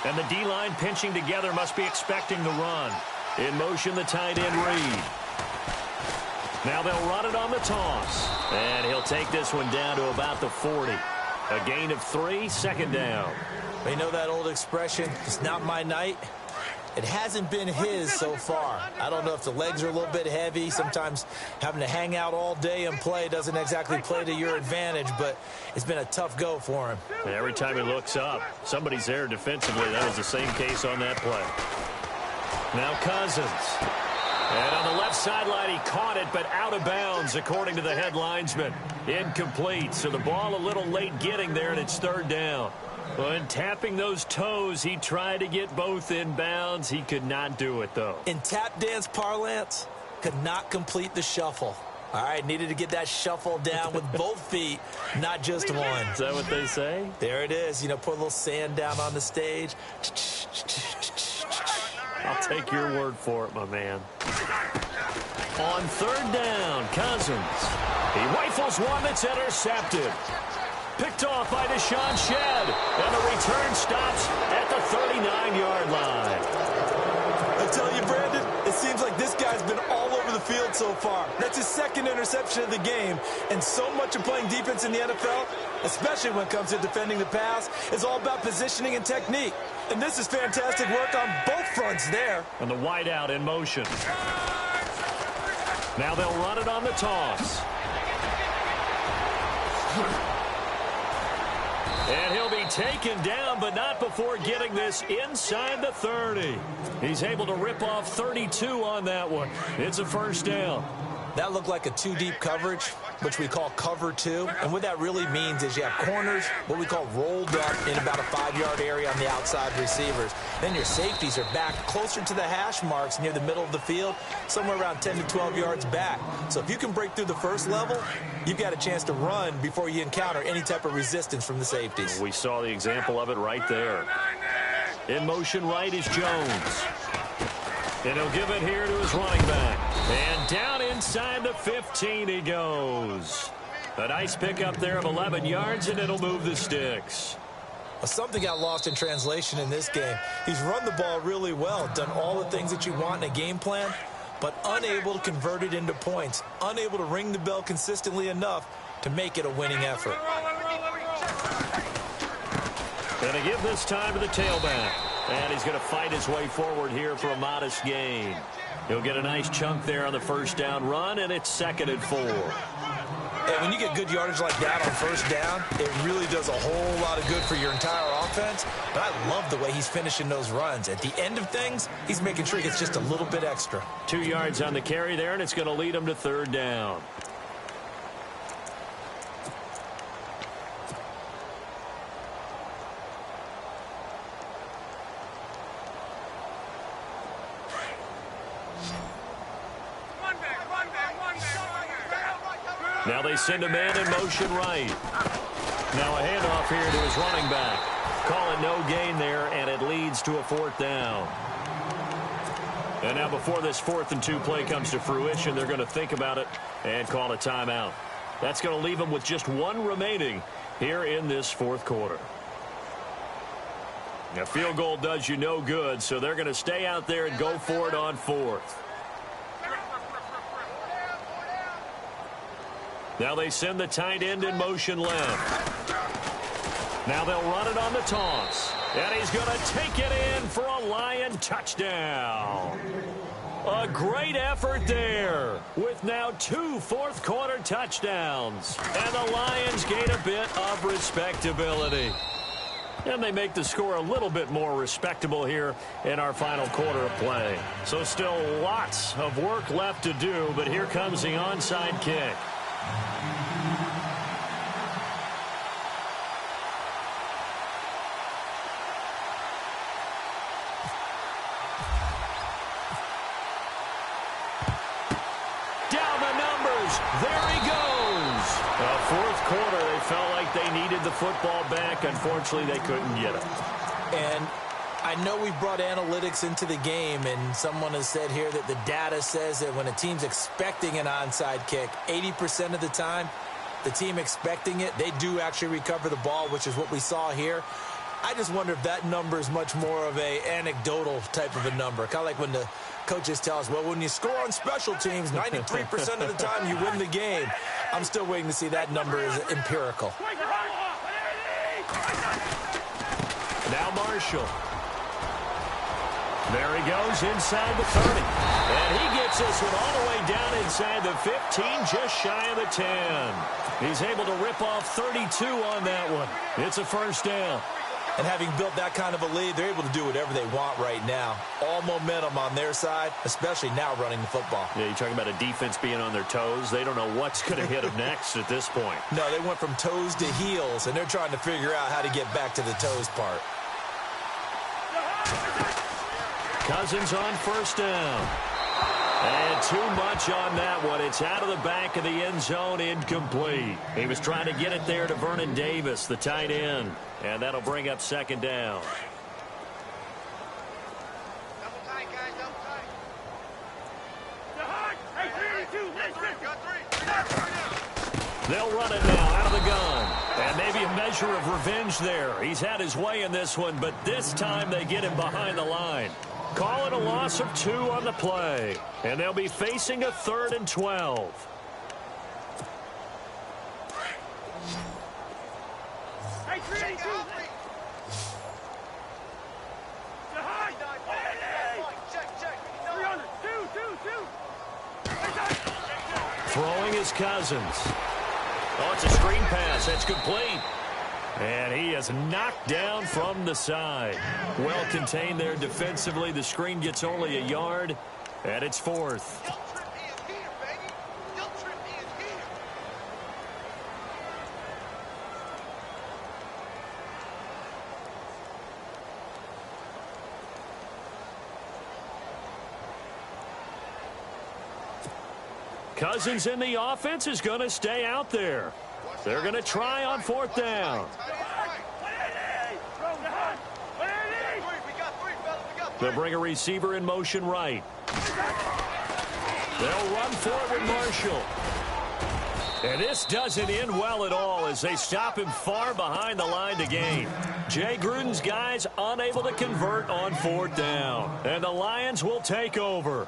And the D-line pinching together, must be expecting the run. In motion, the tight end Reed. Now they'll run it on the toss. And he'll take this one down to about the 40. A gain of 3, 2nd down. You know that old expression, it's not my night? It hasn't been his so far. I don't know if the legs are a little bit heavy. Sometimes having to hang out all day and play doesn't exactly play to your advantage, but it's been a tough go for him. And every time he looks up, somebody's there defensively. That was the same case on that play. Now Cousins. And on the left sideline, he caught it, but out of bounds, according to the head linesman. Incomplete, so the ball a little late getting there, and it's 3rd down. When tapping those toes, he tried to get both in bounds. He could not do it, though. In tap dance parlance, could not complete the shuffle. All right, needed to get that shuffle down with both feet, not just one. Is that what they say? There it is. You know, put a little sand down on the stage. I'll take your word for it, my man. On 3rd down, Cousins. He rifles one that's intercepted. Picked off by Deshaun Shedd. And the return stops at the 39-yard line. I tell you, Brandon, it seems like this guy's been all over the field so far. That's his 2nd interception of the game. And so much of playing defense in the NFL, especially when it comes to defending the pass, is all about positioning and technique. And this is fantastic work on both fronts there. And the wideout in motion. Now they'll run it on the toss. And he'll be taken down, but not before getting this inside the 30. He's able to rip off 32 on that one. It's a 1st down. That looked like a 2-deep coverage, which we call cover 2. And what that really means is you have corners, what we call rolled up in about a 5-yard area on the outside receivers. Then your safeties are back closer to the hash marks near the middle of the field, somewhere around 10 to 12 yards back. So if you can break through the first level, you've got a chance to run before you encounter any type of resistance from the safeties. We saw the example of it right there. In motion right is Jones. And he'll give it here to his running back. And down inside the 15 he goes. A nice pickup there of 11 yards, and it'll move the sticks. Well, something got lost in translation in this game. He's run the ball really well, done all the things that you want in a game plan, but unable to convert it into points, unable to ring the bell consistently enough to make it a winning effort. Gonna give this time to the tailback. And he's going to fight his way forward here for a modest gain. He'll get a nice chunk there on the 1st down run, and it's 2nd and 4. Hey, when you get good yardage like that on 1st down, it really does a whole lot of good for your entire offense. But I love the way he's finishing those runs. At the end of things, he's making sure he gets just a little bit extra. 2 yards on the carry there, and it's going to lead him to 3rd down. Now they send a man in motion right. Now a handoff here to his running back. Call it no gain there, and it leads to a 4th down. And now before this 4th and 2 play comes to fruition, they're going to think about it and call a timeout. That's going to leave them with just 1 remaining here in this 4th quarter. A field goal does you no good, so they're going to stay out there and go for it on 4th. Now they send the tight end in motion left. Now they'll run it on the toss. And he's going to take it in for a Lion touchdown. A great effort there with now 2 fourth-quarter touchdowns. And the Lions gain a bit of respectability. And they make the score a little bit more respectable here in our final quarter of play. So still lots of work left to do, but here comes the onside kick. There he goes. Fourth quarter, they felt like they needed the football back. Unfortunately, they couldn't get it. And I know we brought analytics into the game, and someone has said here that the data says that when a team's expecting an onside kick, 80% of the time, the team expecting it, they do actually recover the ball, which is what we saw here. I just wonder if that number is much more of a anecdotal type of a number. Kind of like when the coaches tell us, well, when you score on special teams, 93% of the time you win the game. I'm still waiting to see that number is empirical. Now Marshall. There he goes inside the 30. And he gets this one all the way down inside the 15, just shy of the 10. He's able to rip off 32 on that one. It's a first down. And having built that kind of a lead, they're able to do whatever they want right now. All momentum on their side, especially now running the football. Yeah, you're talking about a defense being on their toes. They don't know what's going to hit them next at this point. No, they went from toes to heels, and they're trying to figure out how to get back to the toes part. Cousins on first down. And too much on that one. It's out of the back of the end zone, incomplete. He was trying to get it there to Vernon Davis, the tight end. And that'll bring up second down. Double tight, guys, double tight. They'll run it now out of the gun. And maybe a measure of revenge there. He's had his way in this one, but this time they get him behind the line. Call it a loss of 2 on the play. And they'll be facing a 3rd and 12. Throwing is Cousins. Oh, it's a screen pass. That's complete. And he is knocked down from the side. Well contained there defensively. The screen gets only a yard, and it's 4th. Cousins in the offense is going to stay out there. They're going to try on 4th down. They'll bring a receiver in motion right. They'll run for it with Marshall. And this doesn't end well at all as they stop him far behind the line to gain. Jay Gruden's guys unable to convert on 4th down. And the Lions will take over.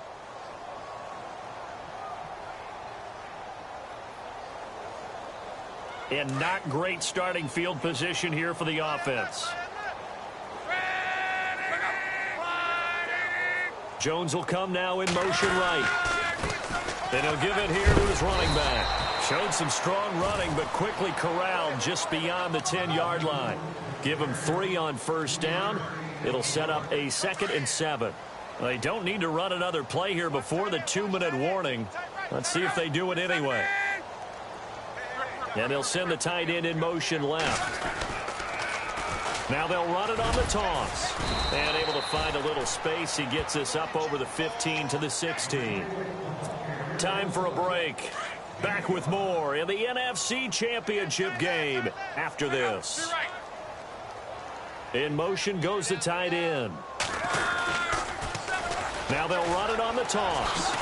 And not great starting field position here for the offense. Jones will come now in motion right. And he'll give it here to his running back. Showed some strong running, but quickly corralled just beyond the 10-yard line. Give him 3 on first down. It'll set up a 2nd and 7. They don't need to run another play here before the 2-minute warning. Let's see if they do it anyway. And they'll send the tight end in motion left. Now they'll run it on the toss. And able to find a little space. He gets this up over the 15 to the 16. Time for a break. Back with more in the NFC Championship game after this. In motion goes the tight end. Now they'll run it on the toss.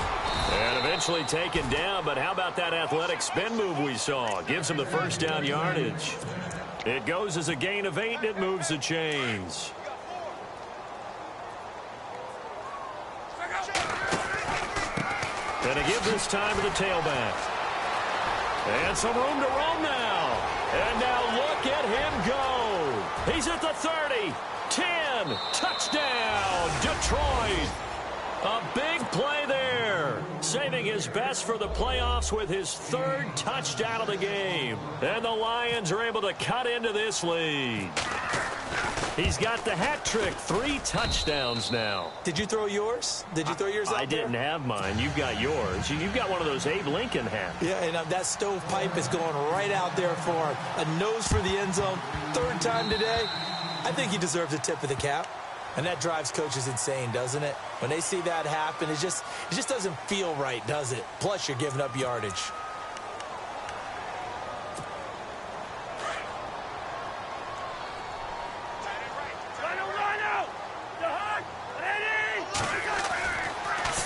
And eventually taken down, but how about that athletic spin move we saw? Gives him the first down yardage. It goes as a gain of 8, and it moves the chains. And a give this time to the tailback. And some room to roam now. And now look at him go. He's at the 30, 10, touchdown, Detroit. A big play there, saving his best for the playoffs with his 3rd touchdown of the game. And the Lions are able to cut into this lead. He's got the hat trick, 3 touchdowns now. Did you throw yours? Did you throw yours out I didn't have mine. You've got yours. You've got one of those Abe Lincoln hats. Yeah, and that stovepipe is going right out there for him. A nose for the end zone. 3rd time today. I think he deserves a tip of the cap. And that drives coaches insane, doesn't it? When they see that happen, it just doesn't feel right, does it? Plus, you're giving up yardage.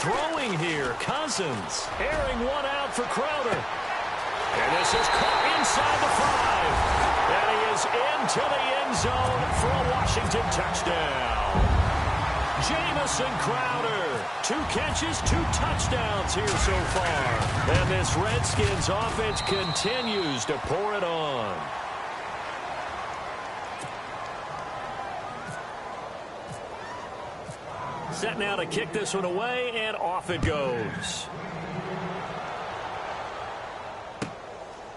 Throwing here, Cousins. Airing one out for Crowder. And this is caught inside the 5. And he is into the end zone for a Washington touchdown. Jamison Crowder, 2 catches, 2 touchdowns here so far. And this Redskins offense continues to pour it on. Set now to kick this one away, and off it goes.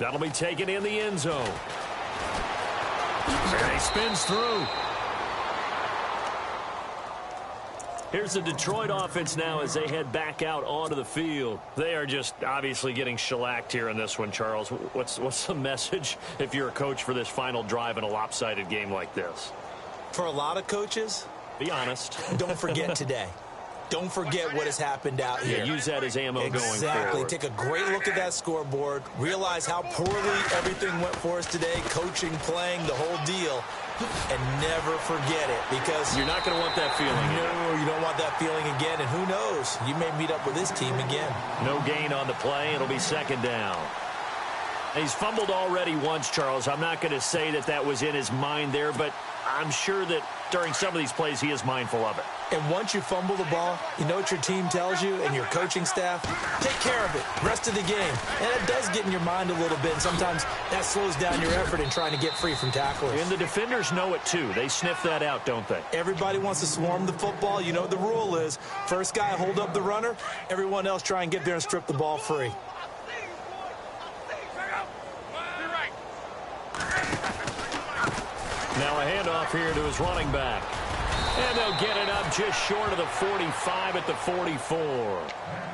That'll be taken in the end zone. And he spins through. Here's the Detroit offense now as they head back out onto the field. They are just obviously getting shellacked here in this one, Charles. What's the message if you're a coach for this final drive in a lopsided game like this? For a lot of coaches, be honest. Don't forget today. Don't forget what has happened out here. Yeah, use that as ammo going forward. Exactly. Take a great look at that scoreboard. Realize how poorly everything went for us today. Coaching, playing, the whole deal. And never forget it, because you're not going to want that feeling. No, you don't want that feeling again. And who knows? You may meet up with this team again. No gain on the play. It'll be 2nd down. He's fumbled already once, Charles. I'm not going to say that was in his mind there, but I'm sure that during some of these plays he is mindful of it. And once you fumble the ball, you know what your team tells you and your coaching staff? Take care of it. Rest of the game. And it does get in your mind a little bit. And sometimes that slows down your effort in trying to get free from tacklers. And the defenders know it too. They sniff that out, don't they? Everybody wants to swarm the football. You know what the rule is. First guy hold up the runner. Everyone else try and get there and strip the ball free. Now a handoff here to his running back. And they'll get it up just short of the 45 at the 44.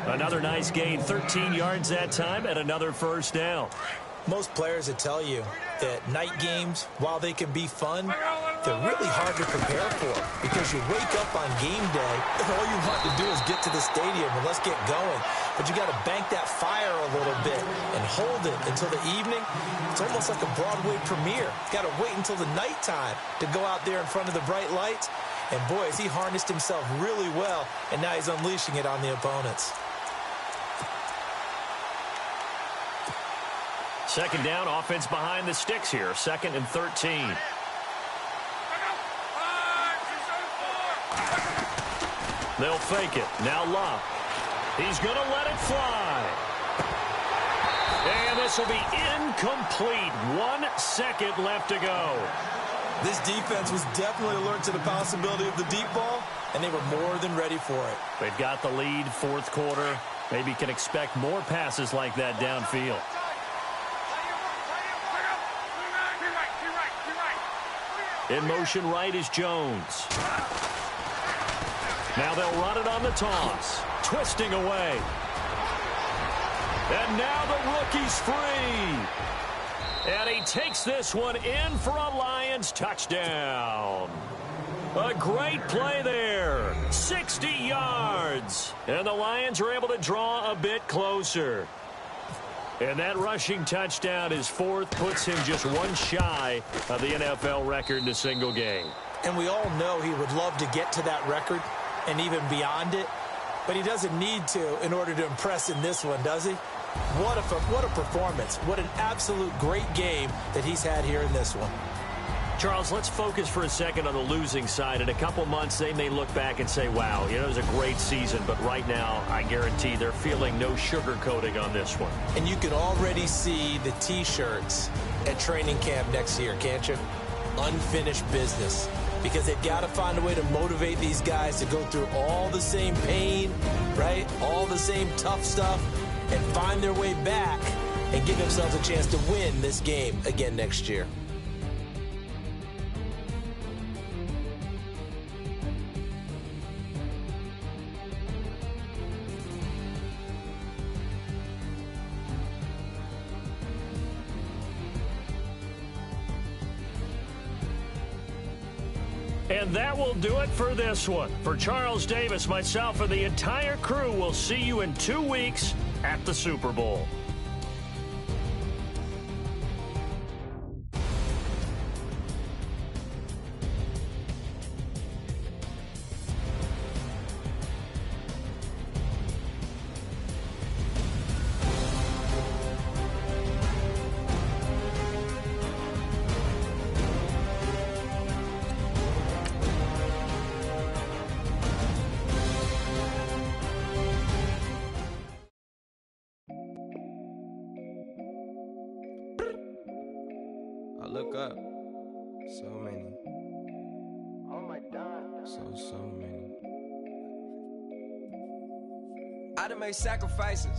Another nice gain, 13 yards that time, and another first down. Most players would tell you that night games, while they can be fun, they're really hard to prepare for, because you wake up on game day and all you want to do is get to the stadium and let's get going. But you got to bank that fire a little bit and hold it until the evening. It's almost like a Broadway premiere. You got to wait until the nighttime to go out there in front of the bright lights. And boy, has he harnessed himself really well, and now he's unleashing it on the opponents. 2nd down, offense behind the sticks here. 2nd and 13. They'll fake it. Now Love. He's going to let it fly. And this will be incomplete. 1 second left to go. This defense was definitely alert to the possibility of the deep ball, and they were more than ready for it. They've got the lead, 4th quarter. Maybe can expect more passes like that downfield. In motion right is Jones. Now they'll run it on the toss. Twisting away. And now the rookie's free. And he takes this one in for a Lions touchdown. A great play there. 60 yards. And the Lions are able to draw a bit closer. And that rushing touchdown, his fourth, puts him just one shy of the NFL record in a single game. And we all know he would love to get to that record and even beyond it, but he doesn't need to in order to impress in this one, does he? What a performance. What an absolute great game that he's had here in this one. Charles, let's focus for a second on the losing side. In a couple months, they may look back and say, wow, it was a great season. But right now, I guarantee they're feeling no sugarcoating on this one. And you can already see the T-shirts at training camp next year, can't you? Unfinished business. Because they've got to find a way to motivate these guys to go through all the same pain, right? All the same tough stuff, and find their way back and give themselves a chance to win this game again next year. And that will do it for this one. For Charles Davis, myself, and the entire crew, we'll see you in 2 weeks at the Super Bowl. Look up. So many. Oh my God. So many. I done made sacrifices.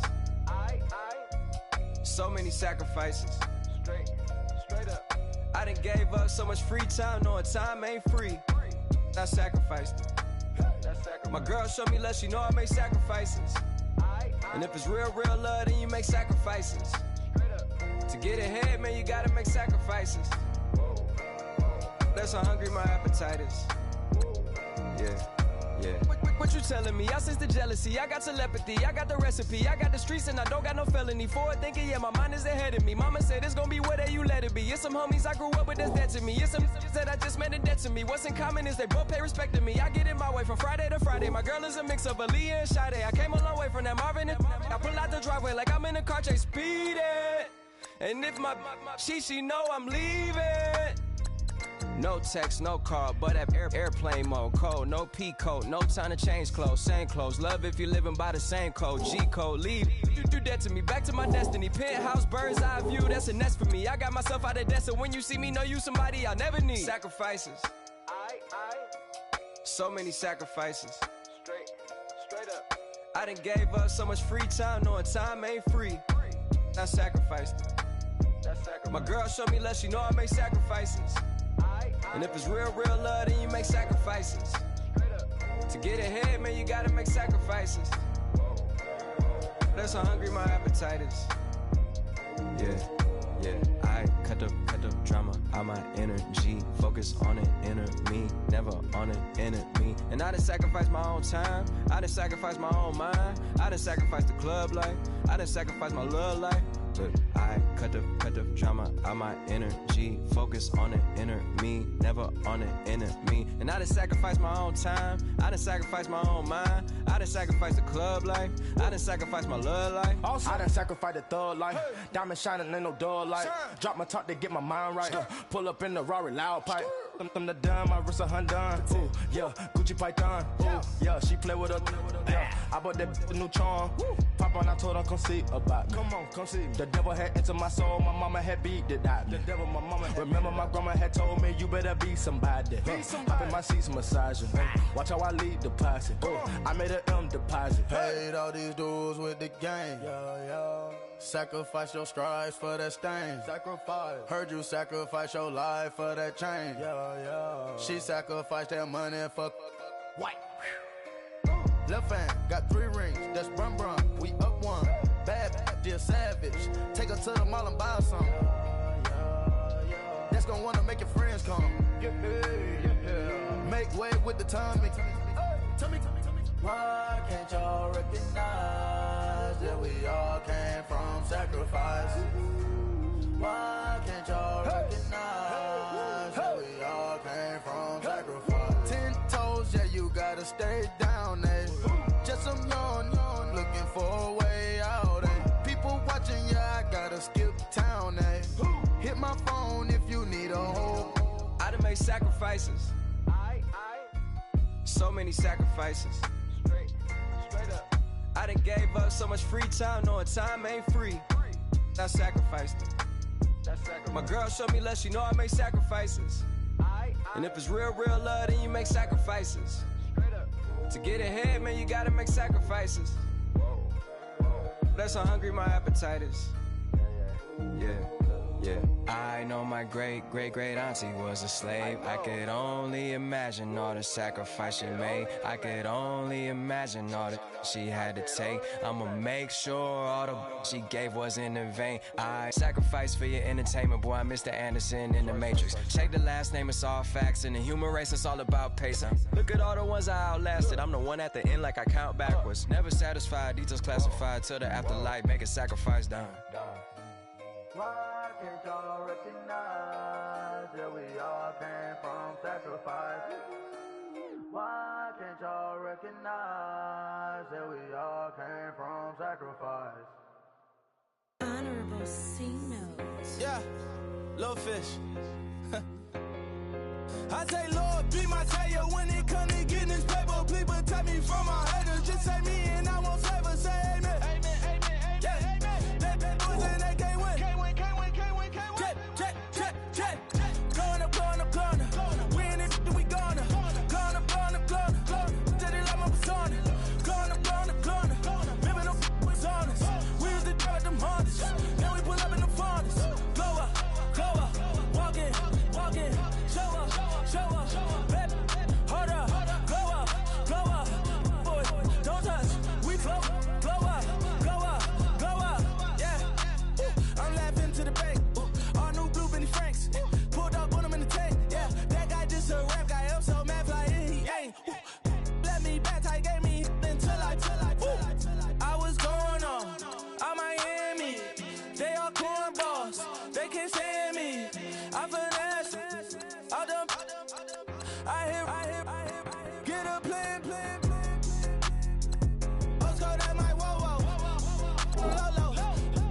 So many sacrifices. Straight up. I done gave up so much free time, knowing time ain't free. I sacrificed it. My girl showed me love, she know I make sacrifices. And if it's real love, then you make sacrifices. To get ahead, man, you gotta make sacrifices. That's how hungry my appetite is. Yeah. What you telling me? I sense the jealousy, I got telepathy, I got the recipe, I got the streets and I don't got no felony. Forward thinking, yeah, my mind is ahead of me. Mama said it's gonna be whatever you let it be. It's some homies I grew up with that's dead to me. It's some that I just made a debt to me. What's in common is they both pay respect to me. I get in my way from Friday to Friday. My girl is a mix of Aaliyah and Sade. I came a long way from that Marvin and I pull out the driveway like I'm in a car chase speeding. And if my she know I'm leaving. No text, no call, but at airplane mode. Code, no P code, no time to change clothes. Same clothes, love if you're living by the same code. G code, leave. You do that to me, back to my destiny. Penthouse, bird's eye view, that's a nest for me. I got myself out of debt, so when you see me, know you somebody I'll never need. Sacrifices. So many sacrifices. Straight up. I done gave up so much free time, knowing time ain't free. I sacrificed it. My girl showed me love, she know I make sacrifices. And if it's real love, then you make sacrifices. To get ahead, man, you gotta make sacrifices. That's how hungry my appetite is. Yeah. I cut the drama out my energy. Focus on an inner me, never on an enemy. And I done sacrificed my own time. I done sacrificed my own mind. I done sacrificed the club life. I done sacrificed my love life. But I cut the drama out my energy. Focus on the inner me, never on an enemy. And I done sacrificed my own time. I done sacrificed my own mind. I done sacrificed the club life. I done sacrificed my love life. I done sacrificed the thug life. Diamond shining, ain't no dull light. Drop my top to get my mind right. Pull up in the Rari loud pipe. Them the dime, my wrist a Hyundai. Ooh, yeah, Gucci Python. Ooh, yeah, she play with her. Yeah, I bought that new charm. Pop on, I told her come see about. Come on, come see. The devil had entered my soul. My mama had beat it out. The devil, my mama. Remember my grandma had told me you better be somebody. Hop in my seats, massaging. Watch how I lead the posse. I made an M deposit. Paid all these dues with the game. Yeah. Sacrifice your strides for that stain. Sacrifice. Heard you sacrifice your life for that change. Yeah. She sacrificed that money for White. left hand. Got 3 rings. That's brum. We up one. Bad, dear savage. Take her to the mall and buy some. That's gonna wanna make your friends come. Yeah. Make way with the timing. Tell me. Why can't y'all recognize that we all came from sacrifice? Why can't y'all recognize that we all came from sacrifice? 10 toes, yeah, you gotta stay down, eh? Just some young, looking for a way out, eh? People watching, yeah, I gotta skip town, eh? Hit my phone if you need a hold. I done made sacrifices. So many sacrifices. Straight up. I done gave up so much free time, knowing time ain't free. I sacrificed it. My girl showed me love, she know I make sacrifices. And if it's real love, then you make sacrifices. Straight up. To get ahead, man, you gotta make sacrifices. That's how hungry my appetite is. Yeah. I know my great auntie was a slave. I could only imagine all the sacrifice she made. I could only imagine all that she had to take. I'ma make sure all the she gave wasn't in vain. I sacrifice for your entertainment, boy. I'm Mr. Anderson in the Matrix. Check the last name, it's all facts. In the human race, it's all about pacing. Look at all the ones I outlasted. I'm the one at the end, like I count backwards. Never satisfied, details classified till the afterlife. Make a sacrifice done. Why can't y'all recognize that we all came from sacrifice? Why can't y'all recognize that we all came from sacrifice? Honorable C notes. Yeah, little fish. I say, Lord, be my savior when it comes to getting this paper. Please protect me from my haters. Just say me and I won't save us. Say amen. Amen, amen, amen, yeah. Amen. They boys and they can't win. Can't win. Going up. Win it, we gonna. Going up. Did it like my persona. Going up. Living no was honest. We was the drive them Hondas. Then we pull up in the Fondas. Go up. Walk in. Show up. Baby, hold up. Go up. Boy, don't touch. We flow. Blow up. Yeah. I'm laughing to the bank. All new blue Benny Franks. Pulled up on him in the tank. Yeah, that guy just a rap guy. I'm so mad fly in, he ain't. Let me back, I gave me until I was going on Miami. They all cornballs. They can't stand me. I finesse. I done. I hear. Get a plan. Let's go that my whoa. Lolo.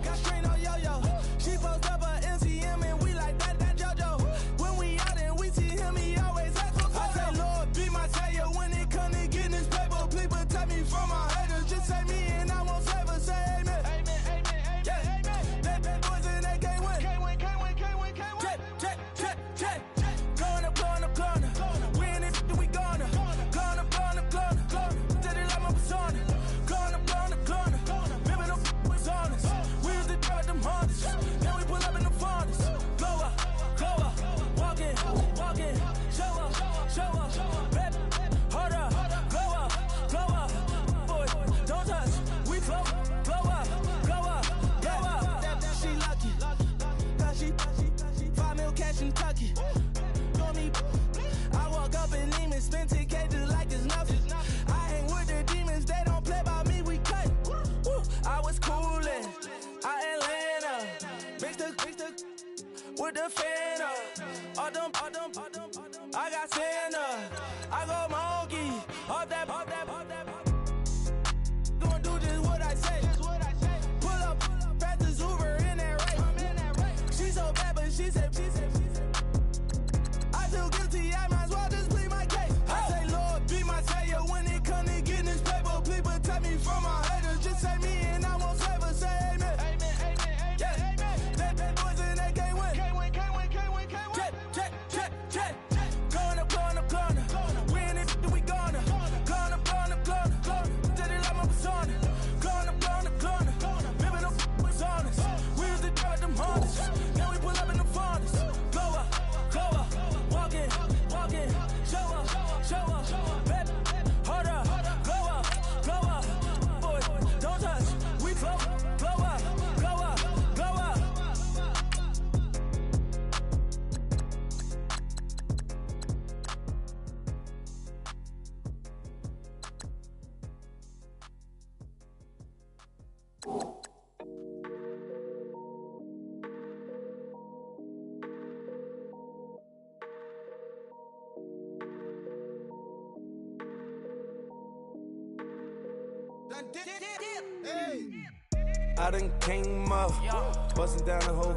Got strain on yo-yo. She post up a MCM and we like that JoJo. When we out and we see him, he always acts for I say, Lord, be my savior when it comes to getting this paper. Please protect me from my haters. Just say me and I won't save us. Say amen. Amen. Yeah. They boys and they can't win. Can't win. Check. Going up. Win it, we gonna. Going up. Did it like my persona. Going up. Living no was honest. We was the drive them Hondas. Then we pull up in the Fondas. Go up. Walk in. Show up. Baby, hold up. Go up. Boy, don't touch. We flow. Blow up. Yeah. She lucky. Cause she 5 mil cash in Kentucky. Know me. I walk up in demons, spend 10K just like it's nothing. I hang with the demons, they don't play by me, we cut. I was coolin', Atlanta, mixed with the Fanta. All them, I got Santa, I go monkey, all that. Gonna do just what I say. Pull up, fast as Uber in that race. She so bad, but she said. I feel guilty, I might as well just plead my case. I say, Lord, be my savior when it comes to getting this paper. Please protect me from my haters. Just say me and I won't save us. Say amen. Amen. Yeah. They boys and they can't win. Can't win. Check. Going up. I done came up, bustin' down the whole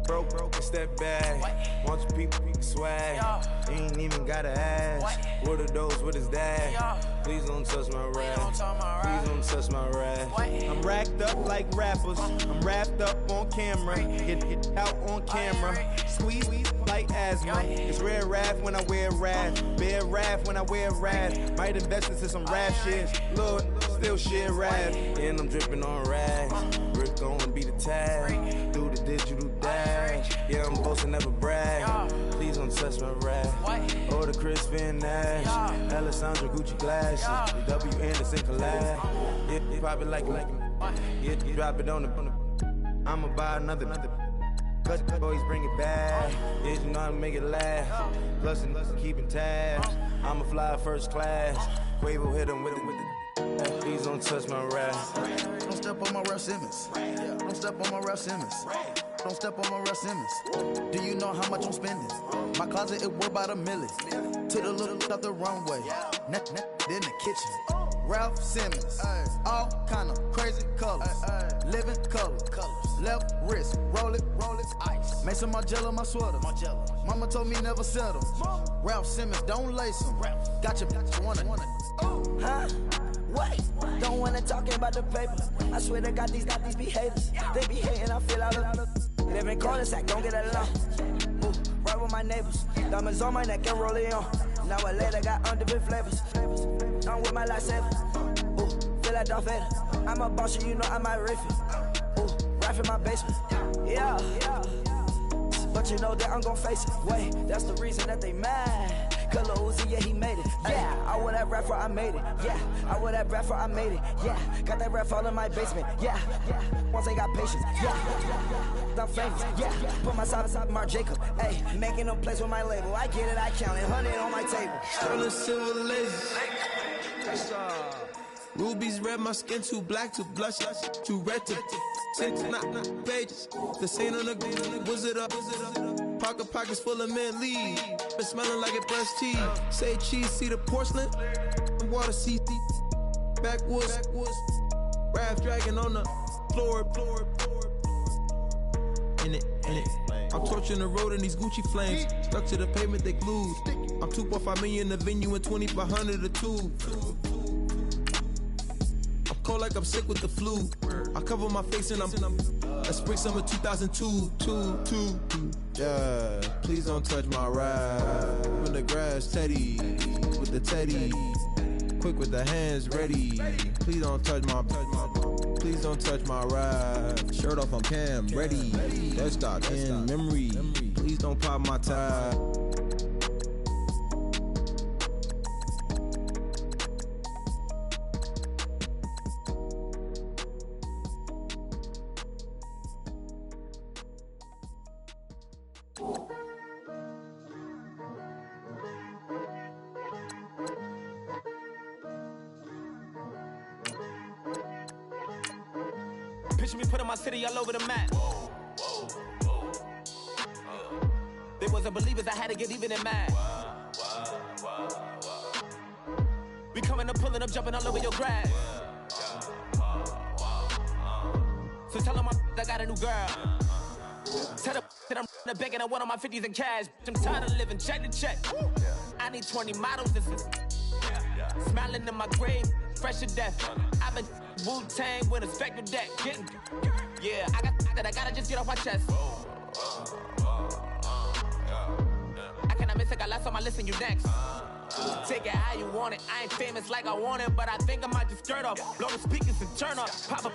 broke and step back. Want your people swag, you ain't even gotta ask. What are those with his dad? Please don't touch my rap. Please don't touch my rap. I'm racked up like rappers. I'm wrapped up on camera. Get out on camera. Squeeze like asthma. It's rare wrath when I wear wrath. Bear wrath when I wear wrath. Might invest into some rap shit. Lord, still share wrath. And I'm dripping on rags. Rick gonna be the tag. Do the digital dash. Yeah, I'm supposed to never brag. Please don't touch my rap. Or the Chris Finn Nash. Alessandra Gucci glasses. The W Anderson collab. Yeah, you probably like it. Yeah, you drop it on the. I'ma buy another. Cut boys bring it back. Yeah, you know how to make it laugh. Plus and keeping tabs. I'ma fly first class. Quavo hit him with it. Please don't touch my rap. Don't step on my Ralph Simmons. Don't step on my Ralph Simmons. Don't step on my Ralph Simmons. Do you know how much I'm spending? My closet, it worth about $1 million. To the little up the runway. Then the kitchen. Ralph Simmons. All kind of crazy colors. Living colors. Left wrist. Roll it, ice. Make some Margiela my sweater. Mama told me never settle. Ralph Simmons, don't lace them. Got your wanna. Huh? What? Don't wanna talk about the paper. I swear to God, these be haters. They be hating, I feel out of live in cul-de-sac, don't get along. Ooh, right with my neighbors. Diamonds on my neck and roll it on. Now I later got undefeated flavors. I'm with my lifesaver. Ooh, feel like Darth Vader. I'm a boss, you know I might riff it. Ooh, right in my basement. Yeah. But you know that I'm gon' face it. Wait, that's the reason that they mad. Color Uzi, yeah, he made it. Yeah, I wear that rap for I made it. Yeah, I wear that rap for I made it. Yeah, got that rap all in my basement. Yeah, once I got patience. Yeah, I'm famous. Yeah, put myself inside Mark Jacob. Hey, making no place with my label. I get it, I count it. 100 on my table. Sterling silver laser. Rubies red, my skin too black to blush, too red to tint, not pages. The scene on the wizard up. Pockets full of mint leaves. Been smelling like it brushed teeth. Say cheese, see the porcelain. Water, see backwoods. Raft dragging on the floor. In it. I'm torching the road in these Gucci flames. Stuck to the pavement, they glued. I'm 2.5 million in the venue and 2,500 a tube. I'm cold like I'm sick with the flu. I cover my face and I'm spring summer 2002. Yeah, please don't touch my ride. When the grass teddy, with the teddy, quick with the hands ready. Please don't touch my ride. Shirt off on cam, ready. Dead stock in memory. Please don't pop my tie. Picture me putting my city all over the map. They wasn't believers, I had to get even and mad. We coming up, pulling up, jumping all over your grass. So tell them I got a new girl. Tell them that I'm begging, I want on my 50s in cash. I'm tired of living check to check. I need 20 models, this is smiling in my grave, fresh to death. I've been Wu-Tang with a spectral deck. Yeah, I gotta just get off my chest. I cannot miss it, got last on my list and you next. Take it how you want it. I ain't famous like I want it, but I think I might just skirt off. Blow the speakers and turn up. Pop up.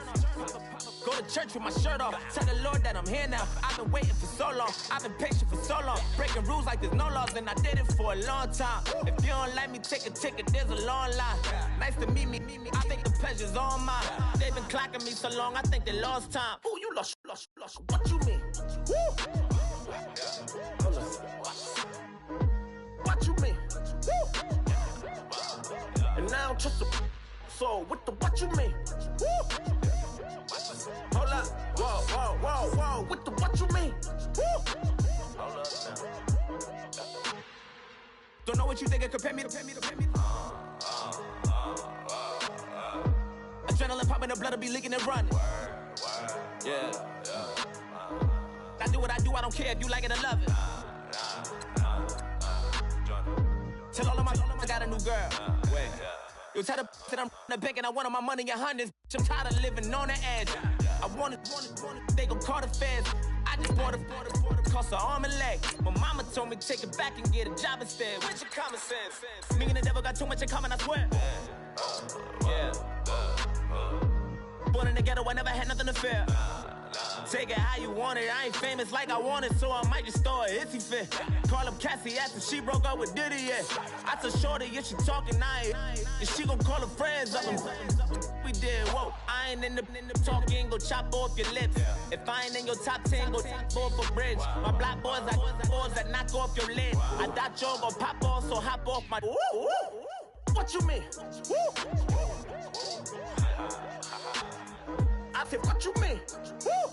Go to church with my shirt off. Tell the Lord that I'm here now. I've been waiting for so long. I've been patient for so long. Breaking rules like there's no laws, and I did it for a long time. If you don't like me, take a ticket. There's a long line. Nice to meet me. I think the pleasure's all mine. They've been clocking me so long, I think they lost time. Ooh, you lost. What you mean? Woo! Hold up. What you mean? Woo! And now I don't trust the so what you mean? Woo! Hold up. Whoa. What you mean? Woo! Hold up now. Don't know what you think, compare me to. Adrenaline popping, the blood will be leaking and running. Yeah. I do what I do, I don't care if you like it or love it. Tell all of my I got a new girl. Wait. You tell the that I'm the bank and I want all my money in hundreds. I'm tired of living on the edge. I want it, they gon' call the feds. I just bought a cost an arm and leg. My mama told me take it back and get a job instead. Where's your common sense? Me and the devil got too much in common, I swear. Yeah. Born in the ghetto, I never had nothing to fear. Take it how you want it. I ain't famous like I want it, so I might just throw a hissy fit. Call up Cassie after she broke up with Diddy, yeah. I told Shorty if she talking, I ain't. And she gon' call her friends up. We did, whoa. I ain't in the talking, go chop off your lips. If I ain't in your top 10, go top off a bridge. My black boys, I boys that knock off your lid. I thought you gon' pop off, so hop off my. What you mean? I said, what you mean? Woo!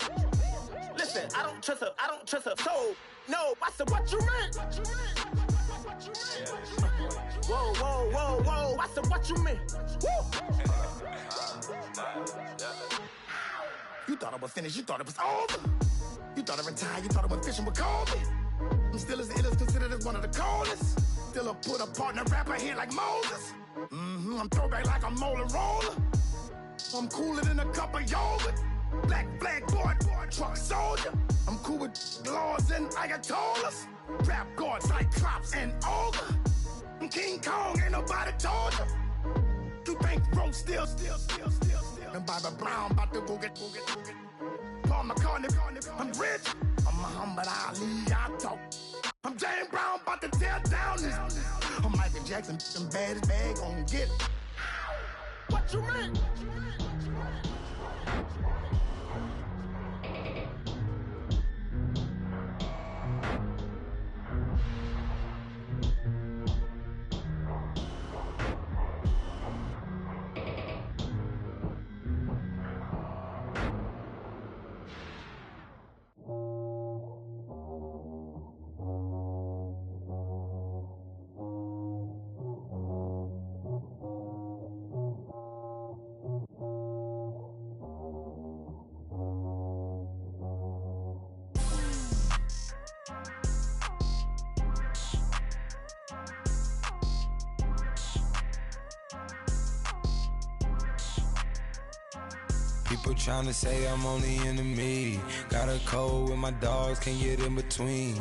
Listen, I don't trust her, so, no, I said, what you mean? Whoa, I said, what you mean? Woo! You thought I was finished, you thought it was over. You thought I retired, you thought I went fishing with Kobe. I'm still as ill as considered as one of the coldest. Still a put apart in a rapper here like Moses. I'm throwback like a molar roller. I'm cooler than a cup of yogurt. Black flag boy, truck soldier. I'm cool with laws and ayatollahs. Rap gods like Klops and Olga. I'm King Kong, ain't nobody told you. You think Rose still. And Bobby Brown about to go get. Paul McCartney, I'm rich. I'm Muhammad Ali, I talk. I'm James Brown, about to tear down this. I'm Michael Jackson, them bad as bag gon' get. What you mean? People tryna say I'm on the enemy. Got a code with my dogs, can't get in between.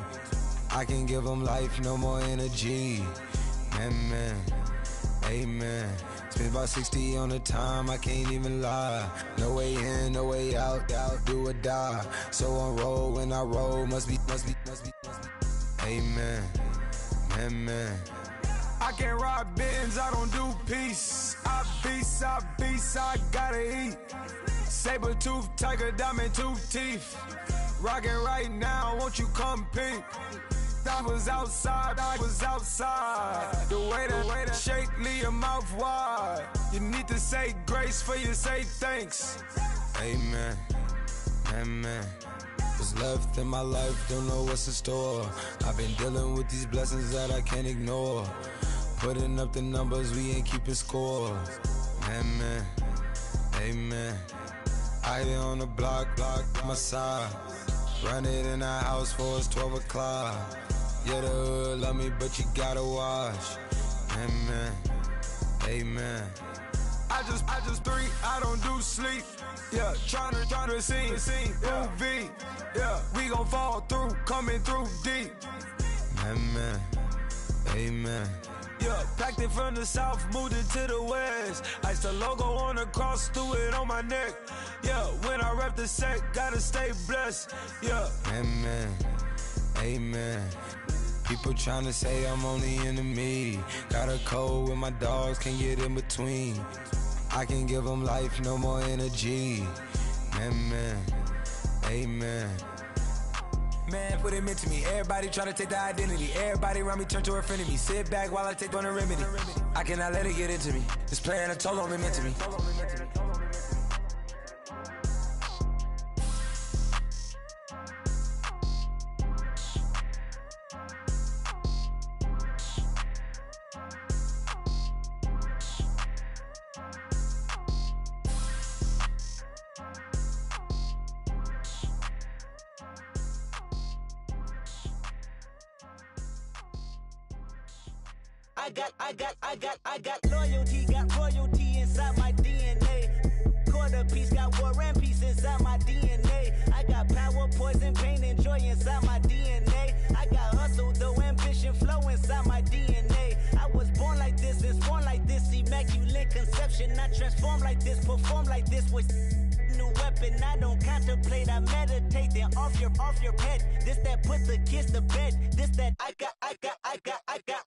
I can give them life, no more energy. Amen, amen. Spent about 60 on the time, I can't even lie. No way in, no way out, do or die. So on roll, when I roll, must be. Amen, amen. I can't ride Benz, I don't do peace. I beast, I gotta eat. Saber tooth, tiger, diamond tooth teeth. Rockin' right now, won't you come peek? I was outside. The way that shake, leave your mouth wide. You need to say grace for you say thanks. Amen, amen. What's left in my life, don't know what's in store. I've been dealing with these blessings that I can't ignore. Putting up the numbers, we ain't keeping score. Amen, amen. I here on the block, my side. Run it in the house for it's 12 o'clock. Yeah, the hood love me, but you gotta watch. Amen, amen. I just three, I don't do sleep. Yeah, tryna see movie. Yeah, we gon' fall through, coming through deep. Amen, amen. Yeah, packed it from the south, moved it to the west. Iced the logo on the cross, threw it on my neck. Yeah, when I rep the set, gotta stay blessed. Yeah. Amen, amen. People tryna say I'm on the enemy. Got a code with my dogs, can't get in between. I can give them life, no more energy. Amen, amen. Man, what it meant to me. Everybody try to take the identity. Everybody around me turn to a friend of me. Sit back while I take on the remedy. I cannot let it get into me. It's playing a toll on me, meant to me. got loyalty, got royalty inside my DNA. Quarter piece, got war and peace inside my DNA. I got power, poison, pain, and joy inside my DNA. I got hustle, though, ambition, flow inside my DNA. I was born like this, and born like this, immaculate conception. I transform like this, perform like this with new weapon. I don't contemplate, I meditate, then off your head. This that put the kids to bed. This that I got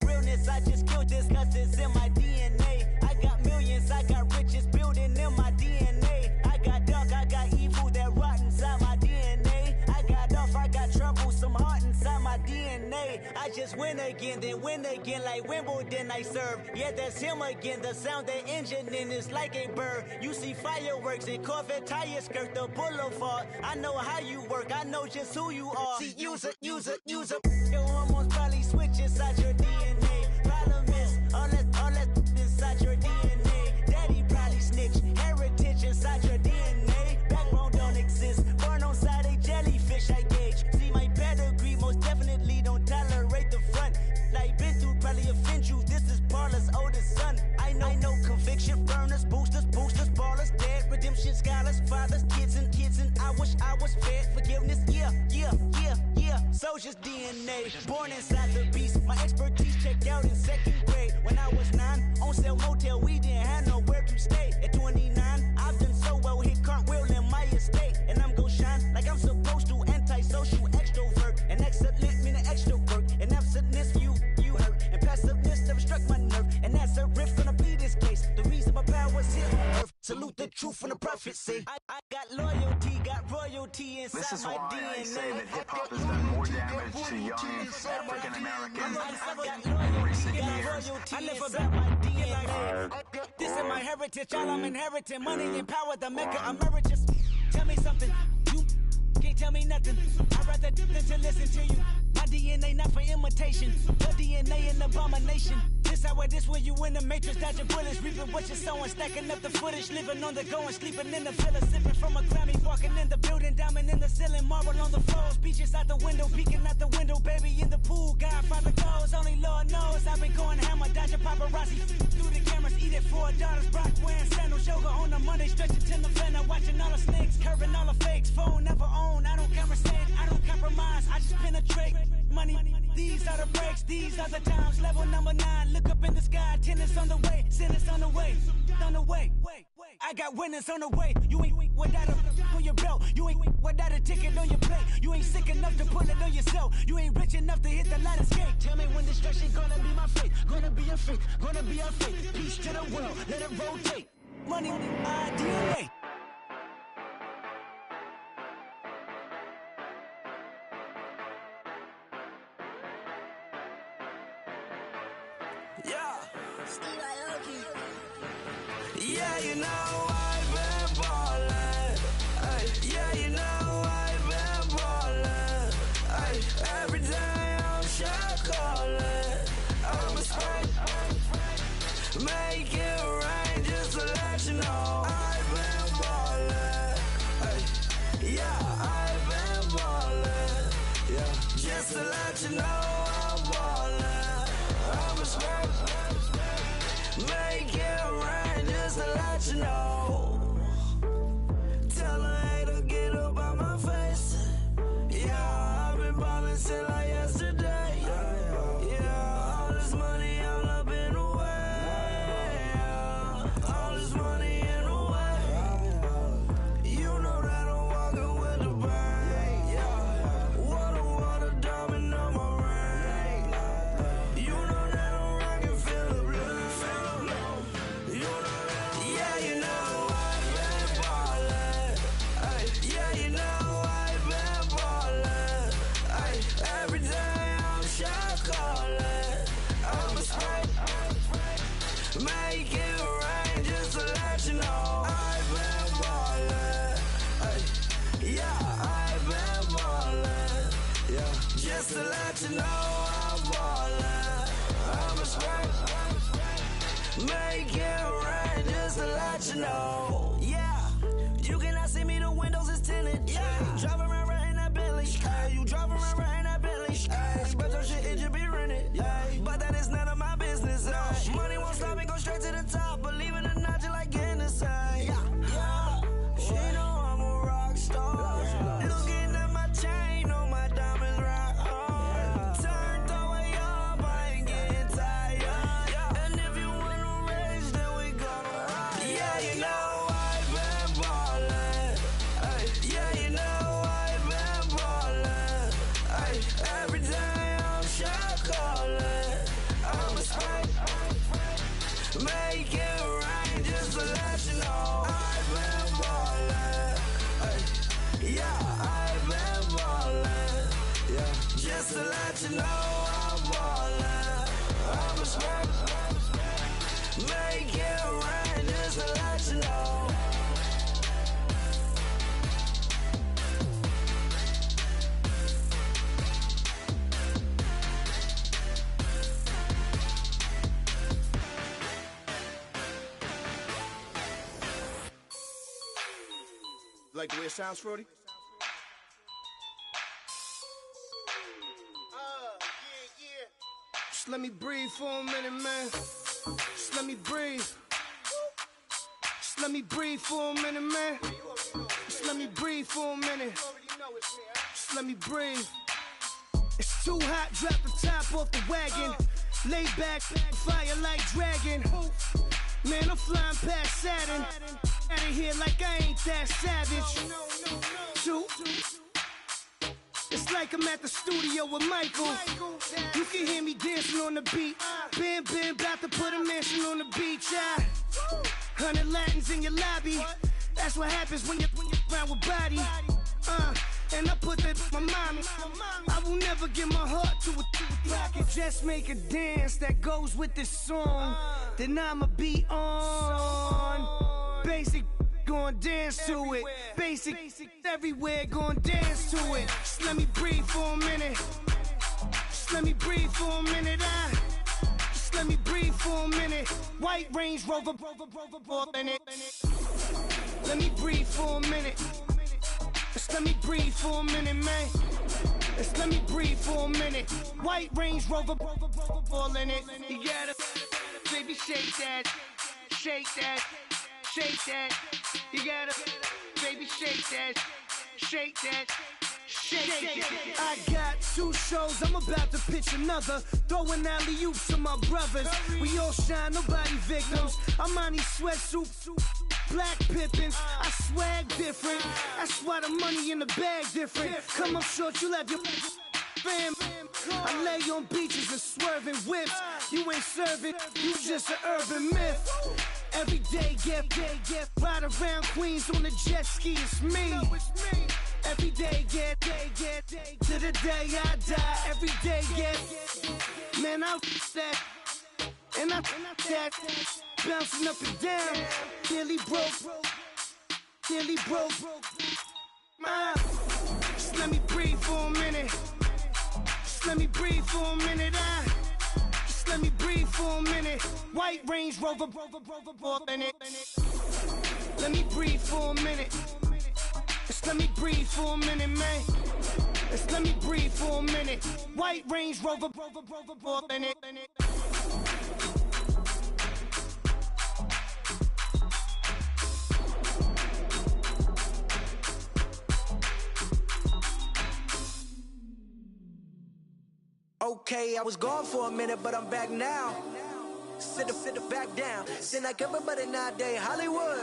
realness. I just killed this cause it's in my DNA. I got millions, I got riches building in my DNA. I got dark, I got evil that rot inside my DNA. I got off, I got trouble, some heart inside my DNA. I just win again, then win again like Wimbledon I serve. Yeah, that's him again, the sound that engine in is like a bird. You see fireworks and Corvette tires skirt the boulevard. I know how you work, I know just who you are. See, use a your hormones probably switch inside your DNA. Problem is, all that inside your DNA. Daddy probably snitch, heritage inside your DNA. Backbone don't exist, born on side a jellyfish I gauge. See my pedigree, most definitely don't tolerate the front. Like been through probably offend you, this is Paula's oldest son. I know conviction, burners, boosters, ballers, dead, redemption, scholars, fathers, kids and I wish I was fed forgiveness, yeah. Soldier's DNA, born inside the beast. My expertise checked out in second grade. When I was 9, on sale motel, we didn't have nowhere to stay. At 29, I've done so well, hit cartwheel in my estate. And I'm gon' shine like I'm supposed to, antisocial extrovert. And excellent meaning extra work. And absentness, you hurt. And passiveness never struck my nerve. And that's a riff gonna be this case. The reason my power's here on earth. Salute the truth from the prophecy. I got loyalty, got royalty inside this is my why DNA. I say that hip-hop has done more damage to young African-Americans in recent years. I live about my DNA. This is my heritage, all I'm inheriting. Money and power, the Mecca emeritus. Tell me something, you can't tell me nothing. I'd rather than to listen to you. My DNA not for imitation, your DNA an abomination. This how it is when you in the matrix, dodging bullets, reaping what you're sowing, stacking up the footage, living on the go and sleeping in the villa, sipping from a Grammy, walking in the building, diamond in the ceiling, marble on the floors, beaches out the window, peeking out the window, baby in the pool, Godfather goes, only Lord knows, I've been going hammer, dodging paparazzi, through the cameras, eating $4, Brock wearing sandals, yoga on a Monday, stretching till November, watching all the snakes, curving all the fakes, phone never own, I don't conversate, I don't compromise, I just penetrate, money, these are the breaks, these are the times, level number 9, look up in the sky, tennis on the way, sentence on the way, I got winners on the way, you ain't without a on your belt, you ain't without a ticket on your plate, you ain't sick enough to put it on yourself, you ain't rich enough to hit the light escape, tell me when destruction gonna be my fate, gonna be a fate, gonna be a fate, peace to the world, let it rotate, money, my DNA. Yeah, you know I've been ballin'. Ay, yeah, you know I've been ballin'. Ay, every day I'm shot callin'. I'm a spray, make it rain just to let you know I've been ballin'. Ay, yeah, I've been ballin'. Yeah, just to let you know I'm ballin'. I'm a spray, make it rain just to let you know. Tell a hater get up out my face. Yeah, I've been ballin' since like yesterday. Yeah, all this money all up in the way. All this money in the way. You know that I'm walking with the bank. Yeah, water, diamond on my ring. You know that I'm rockin', feel the blue. You know that, yeah, you know I've been ballin'. Ay, yeah, you know I've been ballin'. Ay, every day I'm shot callin'. I'm a spray, make it rain just to let you know I've been ballin'. Ay, yeah, I've been ballin'. Yeah, just to let you know I'm ballin'. I'm a spray, make it rain just to let you know. Yeah, you cannot see me, the windows is tinted. Yeah, drive around right in that Bentley. Ay, you drive around right in that Bentley. Ay, but your shit, it should be rented. Yeah, but that is none of my business. let you know I'm ballin'. I'm a smack. Make it rain just to let you know. Like the way it sounds, Frody? Just let me breathe for a minute, man. Just let me breathe. Just let me breathe for a minute, man. Just let me breathe for a minute. Just let me breathe. It's too hot, drop the top off the wagon. Lay back, fire like dragon. Man, I'm flying past Saturn. Out of here like I ain't that savage. It's like I'm at the studio with Michael. You can hear me dancing on the beat. Bam, about to put a mansion on the beach. 100 Latins in your lobby. That's what happens when you're around with body. And I put that in my mama. I will never give my heart to a I can just make a dance that goes with this song. Then I'ma be on. Basic, gon' dance to it. Basic, everywhere, gon' dance to it. Just let me breathe for a minute. Just let me breathe for a minute. Just let me breathe for a minute. White Range Rover, in it. Let me breathe for a minute. Just let me breathe for a minute, man. Just let me breathe for a minute. White Range Rover, ball in it. You gotta, baby, shake that, shake that. Shake that, you gotta, baby, shake that, shake that, shake that. I got 2 shows, I'm about to pitch another. Throwing alley-oops to my brothers. We all shine, nobody victims. I'm on these sweatsuits, black Pippins. I swag different, that's why the money in the bag different. Come up short, you'll have your fam. I lay on beaches and swerving whips. You ain't serving, you just an urban myth. Every day, get ride around Queens on a jet ski, it's me. Every day, get to the day I die. Every day, get, man, I that, and I that, bouncing up and down. Nearly broke. Just let me breathe for a minute. Just let me breathe for a minute. Let me breathe for a minute. White Range Rover, in it. Let me breathe for a minute. Just let me breathe for a minute, man. Just let me breathe for a minute. White Range Rover, in it. Okay, I was gone for a minute, but I'm back now. Sit back down. Seem like everybody nowadays Hollywood.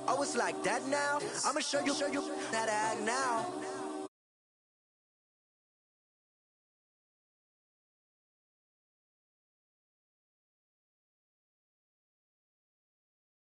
Oh, it's like that now? I'ma show you how to act now.